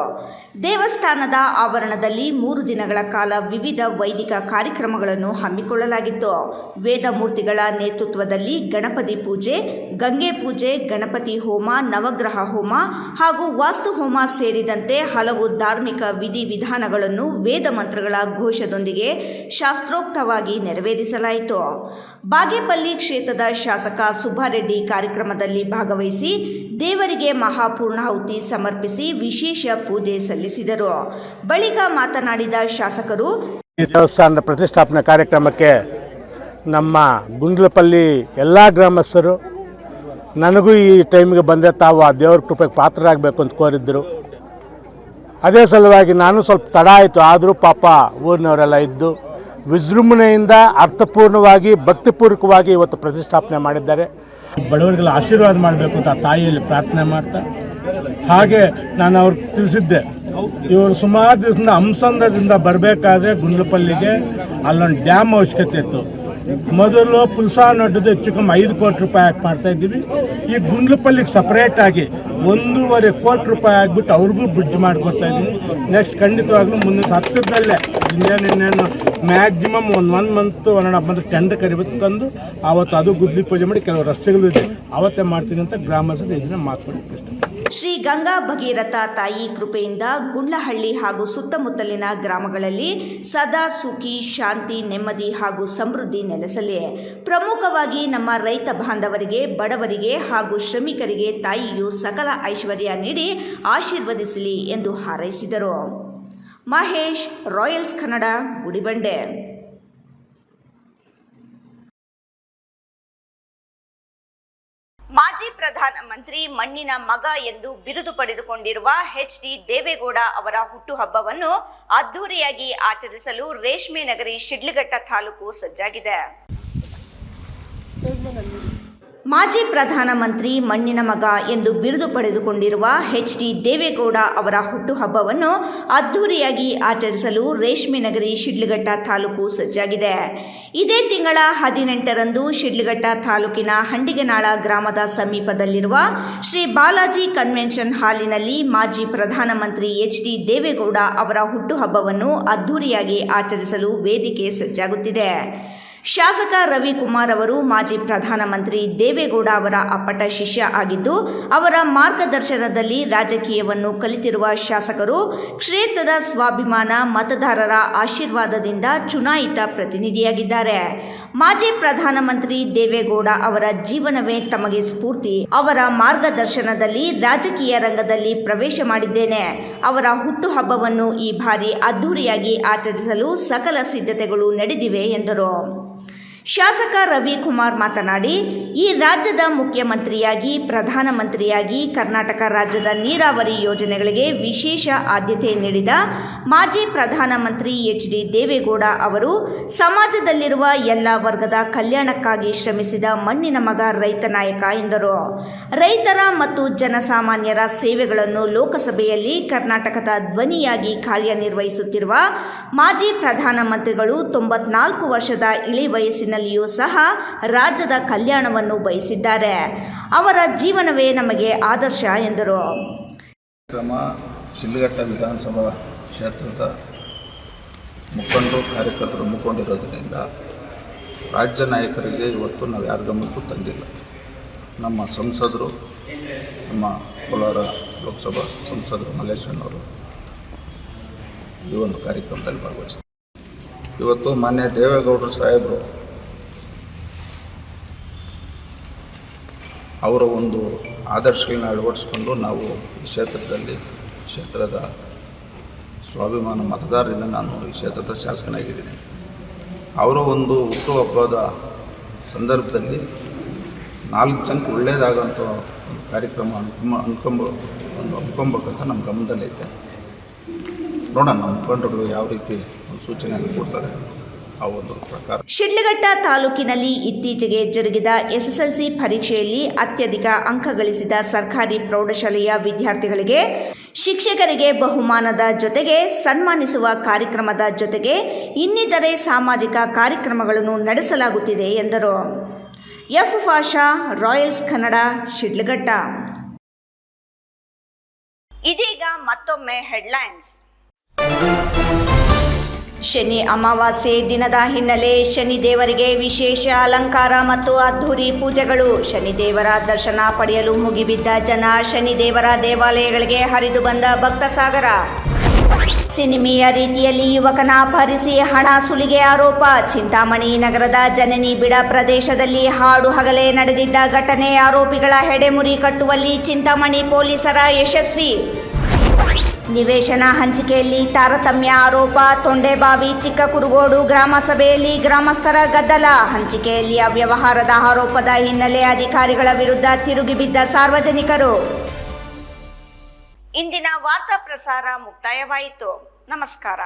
ದೇವಸ್ಥಾನದ ಆವರಣದಲ್ಲಿ 3 ದಿನಗಳ ಕಾಲ ವಿವಿಧ ವೈದಿಕ ಕಾರ್ಯಕ್ರಮಗಳನ್ನು ಹಮ್ಮಿಕೊಳ್ಳಲಾಗಿತ್ತು. ವೇದ ಮೂರ್ತಿಗಳ ನೇತೃತ್ವದಲ್ಲಿ ಗಣಪತಿ ಪೂಜೆ, ಗಂಗೆ ಪೂಜೆ, ಗಣಪತಿ ಹೋಮ, ನವಗ್ರಹ ಹೋಮ ಹಾಗೂ ವಾಸ್ತು ಹೋಮ ಸೇರಿದಂತೆ ಹಲವು ಧಾರ್ಮಿಕ ವಿಧಿವಿಧಾನಗಳನ್ನು ವೇದ ಮಂತ್ರಗಳ ಘೋಷದೊಂದಿಗೆ ಶಾಸ್ತ್ರೋಕ್ತವಾಗಿ ನೆರವೇರಿಸಲಾಯಿತು. ಬಾಗೇಪಲ್ಲಿ ಕ್ಷೇತ್ರದ ಶಾಸಕ ಸುಬ್ಬಾರೆಡ್ಡಿ ಕಾರ್ಯಕ್ರಮದಲ್ಲಿ ಭಾಗವಹಿಸಿ ದೇವರಿಗೆ ಮಹಾಪೂರ್ಣಾಹುತಿ ಸಮರ್ಪಿಸಿ ವಿಶೇಷ ಪೂಜೆ ಸಲ್ಲಿಸಿದರು. ಬಳಿಕ ಮಾತನಾಡಿದ ಶಾಸಕರು, ಈ ದೇವಸ್ಥಾನದ ಪ್ರತಿಷ್ಠಾಪನಾ ಕಾರ್ಯಕ್ರಮಕ್ಕೆ ನಮ್ಮ ಗುಂಡ್ಲಪಲ್ಲಿ ಎಲ್ಲ ಗ್ರಾಮಸ್ಥರು ನನಗೂ ಈ ಟೈಮಿಗೆ ಬಂದರೆ ತಾವು ಆ ದೇವ್ರ ಕೃಪೆಗೆ ಪಾತ್ರರಾಗಬೇಕು ಅಂತ ಕೋರಿದ್ದರು. ಅದೇ ಸಲುವಾಗಿ ನಾನು ಸ್ವಲ್ಪ ತಡ ಆಯಿತು. ಆದರೂ ಪಾಪ ಊರಿನವರೆಲ್ಲ ಇದ್ದು ವಿಜೃಂಭಣೆಯಿಂದ ಅರ್ಥಪೂರ್ಣವಾಗಿ ಭಕ್ತಿಪೂರ್ವಕವಾಗಿ ಇವತ್ತು ಪ್ರತಿಷ್ಠಾಪನೆ ಮಾಡಿದ್ದಾರೆ. ಬಡವರಿಗೆಲ್ಲ ಆಶೀರ್ವಾದ ಮಾಡಬೇಕು ಅಂತ ತಾಯಿಯಲ್ಲಿ ಪ್ರಾರ್ಥನೆ ಮಾಡ್ತಾ, ಹಾಗೆ ನಾನು ಅವ್ರಿಗೆ ತಿಳಿಸಿದ್ದೆ, ಇವರು ಸುಮಾರು ದಿವಸದಿಂದ ಹಂಸಂದ್ರದಿಂದ ಬರಬೇಕಾದ್ರೆ ಗುಂಡ್ಲಪಲ್ಲಿಗೆ ಅಲ್ಲೊಂದು ಡ್ಯಾಮ್ ಅವಶ್ಯಕತೆ ಇತ್ತು. ಮೊದಲು ಪುಲ್ಸಾ ನಡ್ಡದು ಹೆಚ್ಚು ಕಮ್ಮಿ 5 ಕೋಟಿ ರೂಪಾಯಿ ಹಾಕಿ ಮಾಡ್ತಾಯಿದ್ದೀವಿ. ಈ ಗುಂಡ್ಲಪಲ್ಲಿಗೆ ಸಪ್ರೇಟಾಗಿ 1.25 ಕೋಟಿ ರೂಪಾಯಿ ಆಗಿಬಿಟ್ಟು ಅವ್ರಿಗೂ ಬ್ರಿಡ್ಜ್ ಮಾಡಿಕೊಡ್ತಾ ಇದ್ದೀವಿ. ನೆಕ್ಸ್ಟ್ ಖಂಡಿತವಾಗ್ಲೂ ಮುಂದಿನ ಹತ್ತಿರದಲ್ಲೇ ಇನ್ನೇನು ಮ್ಯಾಕ್ಸಿಮಮ್ 1 ಮಂತ್ 1.5 ಮಂತ್ ಟೆಂಡರ್ ಕರಿಬೇಕಂದು ಆವತ್ತು ಅದು ಗುದ್ಲಿ ಪೂಜೆ ಮಾಡಿ ಕೆಲವು ರಸ್ತೆಗಳು ಇದೆ ಅವತ್ತೇ ಮಾಡ್ತೀನಿ ಅಂತ ಗ್ರಾಮಸ್ಥರು ಇದನ್ನ ಮಾತುಕತೆ. ಶ್ರೀ ಗಂಗಾ ಭಗೀರಥ ತಾಯಿ ಕೃಪೆಯಿಂದ ಗುಂಡ್ಲಹಳ್ಳಿ ಹಾಗೂ ಸುತ್ತಮುತ್ತಲಿನ ಗ್ರಾಮಗಳಲ್ಲಿ ಸದಾ ಸುಖಿ, ಶಾಂತಿ, ನೆಮ್ಮದಿ ಹಾಗೂ ಸಮೃದ್ಧಿ ನೆಲೆಸಲಿ. ಪ್ರಮುಖವಾಗಿ ನಮ್ಮ ರೈತ ಬಾಂಧವರಿಗೆ, ಬಡವರಿಗೆ ಹಾಗೂ ಶ್ರಮಿಕರಿಗೆ ತಾಯಿಯು ಸಕಲ ಐಶ್ವರ್ಯ ನೀಡಿ ಆಶೀರ್ವದಿಸಲಿ ಎಂದು ಹಾರೈಸಿದರು. ಮಹೇಶ್, ರಾಯಲ್ಸ್ ಕನ್ನಡ, ಗುಡಿಬಂಡೆ. ಮಾಜಿ ಪ್ರಧಾನಮಂತ್ರಿ ಮಣ್ಣಿನ ಮಗ ಎಂದು ಬಿರುದು ಪಡೆದುಕೊಂಡಿರುವ ಎಚ್.ಡಿ. ದೇವೇಗೌಡ ಅವರ ಹುಟ್ಟುಹಬ್ಬವನ್ನು ಅದ್ದೂರಿಯಾಗಿ ಆಚರಿಸಲು ರೇಷ್ಮೆ ನಗರಿ ಶಿಡ್ಲಘಟ್ಟ ತಾಲೂಕು ಸಜ್ಜಾಗಿದೆ. ಮಾಜಿ ಪ್ರಧಾನಮಂತ್ರಿ ಮಣ್ಣಿನ ಮಗ ಎಂದು ಬಿರುದು ಪಡೆದುಕೊಂಡಿರುವ ಎಚ್.ಡಿ. ದೇವೇಗೌಡ ಅವರ ಹುಟ್ಟುಹಬ್ಬವನ್ನು ಅದ್ದೂರಿಯಾಗಿ ಆಚರಿಸಲು ರೇಷ್ಮೆ ನಗರಿ ಶಿಡ್ಲಘಟ್ಟ ತಾಲೂಕು ಸಜ್ಜಾಗಿದೆ. ಇದೇ ತಿಂಗಳ 18ರಂದು ಶಿಡ್ಲಘಟ್ಟ ತಾಲೂಕಿನ ಹಂಡಿಗನಾಳ ಗ್ರಾಮದ ಸಮೀಪದಲ್ಲಿರುವ ಶ್ರೀ ಬಾಲಾಜಿ ಕನ್ವೆನ್ಷನ್ ಹಾಲಿನಲ್ಲಿ ಮಾಜಿ ಪ್ರಧಾನಮಂತ್ರಿ ಎಚ್.ಡಿ. ದೇವೇಗೌಡ ಅವರ ಹುಟ್ಟುಹಬ್ಬವನ್ನು ಅದ್ದೂರಿಯಾಗಿ ಆಚರಿಸಲು ವೇದಿಕೆ ಸಜ್ಜಾಗುತ್ತಿದೆ. ಶಾಸಕ ರವಿಕುಮಾರ್ ಅವರು ಮಾಜಿ ಪ್ರಧಾನಮಂತ್ರಿ ದೇವೇಗೌಡ ಅವರ ಅಪ್ಪಟ ಶಿಷ್ಯ ಆಗಿದ್ದು, ಅವರ ಮಾರ್ಗದರ್ಶನದಲ್ಲಿ ರಾಜಕೀಯವನ್ನು ಕಲಿತಿರುವ ಶಾಸಕರು ಕ್ಷೇತ್ರದ ಸ್ವಾಭಿಮಾನ ಮತದಾರರ ಆಶೀರ್ವಾದದಿಂದ ಚುನಾಯಿತ ಪ್ರತಿನಿಧಿಯಾಗಿದ್ದಾರೆ. ಮಾಜಿ ಪ್ರಧಾನಮಂತ್ರಿ ದೇವೇಗೌಡ ಅವರ ಜೀವನವೇ ತಮಗೆ ಸ್ಫೂರ್ತಿ. ಅವರ ಮಾರ್ಗದರ್ಶನದಲ್ಲಿ ರಾಜಕೀಯ ರಂಗದಲ್ಲಿ ಪ್ರವೇಶ ಮಾಡಿದ್ದೇನೆ. ಅವರ ಹುಟ್ಟುಹಬ್ಬವನ್ನು ಈ ಬಾರಿ ಅದ್ದೂರಿಯಾಗಿ ಆಚರಿಸಲು ಸಕಲ ಸಿದ್ಧತೆಗಳು ನಡೆದಿವೆ ಎಂದರು. ಶಾಸಕ ರವಿಕುಮಾರ್ ಮಾತನಾಡಿ, ಈ ರಾಜ್ಯದ ಮುಖ್ಯಮಂತ್ರಿಯಾಗಿ ಪ್ರಧಾನಮಂತ್ರಿಯಾಗಿ ಕರ್ನಾಟಕ ರಾಜ್ಯದ ನೀರಾವರಿ ಯೋಜನೆಗಳಿಗೆ ವಿಶೇಷ ಆದ್ಯತೆ ನೀಡಿದ ಮಾಜಿ ಪ್ರಧಾನಮಂತ್ರಿ ಎಚ್.ಡಿ. ದೇವೇಗೌಡ ಅವರು ಸಮಾಜದಲ್ಲಿರುವ ಎಲ್ಲ ವರ್ಗದ ಕಲ್ಯಾಣಕ್ಕಾಗಿ ಶ್ರಮಿಸಿದ ಮಣ್ಣಿನ ಮಗ ರೈತ ನಾಯಕ ಎಂದರು. ರೈತರ ಮತ್ತು ಜನಸಾಮಾನ್ಯರ ಸೇವೆಗಳನ್ನು ಲೋಕಸಭೆಯಲ್ಲಿ ಕರ್ನಾಟಕದ ಧ್ವನಿಯಾಗಿ ಕಾರ್ಯನಿರ್ವಹಿಸುತ್ತಿರುವ ಮಾಜಿ ಪ್ರಧಾನಮಂತ್ರಿಗಳು 94 ವರ್ಷದ ಇಳಿ ವಯಸ್ಸಿನಲ್ಲಿಯೂ ಸಹ ರಾಜ್ಯದ ಕಲ್ಯಾಣವನ್ನು ಬಯಸಿದ್ದಾರೆ. ಅವರ ಜೀವನವೇ ನಮಗೆ ಆದರ್ಶ ಎಂದರು. ಶಿಡ್ಲಘಟ್ಟ ವಿಧಾನಸಭಾ ಕ್ಷೇತ್ರದ ಮುಖಂಡರು ಕಾರ್ಯಕರ್ತರು ಮುಖಂಡಿರೋದ್ರಿಂದ ರಾಜ್ಯ ನಾಯಕರಿಗೆ ಇವತ್ತು ನಾವು ಯಾರ ಗಮನಕ್ಕೂ ತಂದಿಲ್ಲ. ನಮ್ಮ ಸಂಸದರು, ನಮ್ಮ ಕೋಲಾರ ಲೋಕಸಭಾ ಸಂಸದರು ಮಲ್ಲೇಶಣ್ಣವರು ಈ ಒಂದು ಕಾರ್ಯಕ್ರಮದಲ್ಲಿ ಭಾಗವಹಿಸ್ತಾರೆ. ಇವತ್ತು ಮಾನ್ಯ ದೇವೇಗೌಡರು ಸಾಹೇಬರು ಅವರ ಒಂದು ಆದರ್ಶಗಳನ್ನ ಅಳವಡಿಸ್ಕೊಂಡು ನಾವು ಈ ಕ್ಷೇತ್ರದ ಸ್ವಾಭಿಮಾನ ಮತದಾರರಿಂದ ನಾನು ಈ ಕ್ಷೇತ್ರದ ಶಾಸಕನಾಗಿದ್ದೀನಿ. ಅವರ ಒಂದು ಹುಟ್ಟುಹಬ್ಬದ ಸಂದರ್ಭದಲ್ಲಿ 4 ಜನಕ್ಕೆ ಒಳ್ಳೆಯದಾಗೋಂಥ ಒಂದು ಕಾರ್ಯಕ್ರಮ ಹಮ್ಮಿಕೊಬೇಕಂತ ನಮ್ಮ ಗಮನದಲ್ಲೈತೆ. ನೋಡೋಣ ನಮ್ಮ ಮುಖಂಡರು ಯಾವ ರೀತಿ ಒಂದು ಸೂಚನೆಯನ್ನು ಕೊಡ್ತಾರೆ ಆ ಒಂದು ಪ್ರಕಾರ. ಶಿಡ್ಲಘಟ್ಟ ತಾಲೂಕಿನಲ್ಲಿ ಇತ್ತೀಚೆಗೆ ಜರುಗಿದ SSLC ಪರೀಕ್ಷೆಯಲ್ಲಿ ಅತ್ಯಧಿಕ ಅಂಕ ಗಳಿಸಿದ ಸರ್ಕಾರಿ ಪ್ರೌಢಶಾಲೆಯ ವಿದ್ಯಾರ್ಥಿಗಳಿಗೆ ಶಿಕ್ಷಕರಿಗೆ ಬಹುಮಾನದ ಜೊತೆಗೆ ಸನ್ಮಾನಿಸುವ ಕಾರ್ಯಕ್ರಮದ ಜೊತೆಗೆ ಇನ್ನಿತರೆ ಸಾಮಾಜಿಕ ಕಾರ್ಯಕ್ರಮಗಳನ್ನು ನಡೆಸಲಾಗುತ್ತಿದೆ ಎಂದರು. ಎಫ್ ಫಾಷಾ, ರಾಯಲ್ಸ್ ಕನ್ನಡ, ಶಿಡ್ಲಘಟ್ಟ. ಇದೀಗ ಮತ್ತೊಮ್ಮೆ ಹೆಡ್ಲೈನ್ಸ್. ಶನಿ ಅಮಾವಾಸ್ಯೆ ದಿನದ ಹಿನ್ನೆಲೆ ಶನಿದೇವರಿಗೆ ವಿಶೇಷ ಅಲಂಕಾರ ಮತ್ತು ಅದ್ಧೂರಿ ಪೂಜೆಗಳು. ಶನಿದೇವರ ದರ್ಶನ ಪಡೆಯಲು ಮುಗಿಬಿದ್ದ ಜನ, ಶನಿದೇವರ ದೇವಾಲಯಗಳಿಗೆ ಹರಿದು ಬಂದ ಭಕ್ತ ಸಾಗರ. ಸಿನಿಮೀಯ ರೀತಿಯಲ್ಲಿ ಯುವಕನ ಅಪಹರಿಸಿ ಹಣ ಸುಲಿಗೆ ಆರೋಪ. ಚಿಂತಾಮಣಿ ನಗರದ ಜನನಿ ಬಿಡ ಪ್ರದೇಶದಲ್ಲಿ ಹಾಡು ಹಗಲೇ ನಡೆದಿದ್ದ ಘಟನೆ. ಆರೋಪಿಗಳ ಹೆಡೆಮುರಿ ಕಟ್ಟುವಲ್ಲಿ ಚಿಂತಾಮಣಿ ಪೊಲೀಸರ ಯಶಸ್ವಿ. ನಿವೇಶನ ಹಂಚಿಕೆಯಲ್ಲಿ ತಾರತಮ್ಯ ಆರೋಪ. ತೊಂಡೆಬಾವಿ ಚಿಕ್ಕಕುರುಗೋಡು ಗ್ರಾಮ ಸಭೆಯಲ್ಲಿ ಗ್ರಾಮಸ್ಥರ ಗದ್ದಲ. ಹಂಚಿಕೆಯಲ್ಲಿ ಅವ್ಯವಹಾರದ ಆರೋಪದ ಹಿನ್ನೆಲೆ ಅಧಿಕಾರಿಗಳ ವಿರುದ್ಧ ತಿರುಗಿಬಿದ್ದ ಸಾರ್ವಜನಿಕರು. ಇಂದಿನ ವಾರ್ತಾ ಪ್ರಸಾರ ಮುಕ್ತಾಯವಾಯಿತು. ನಮಸ್ಕಾರ.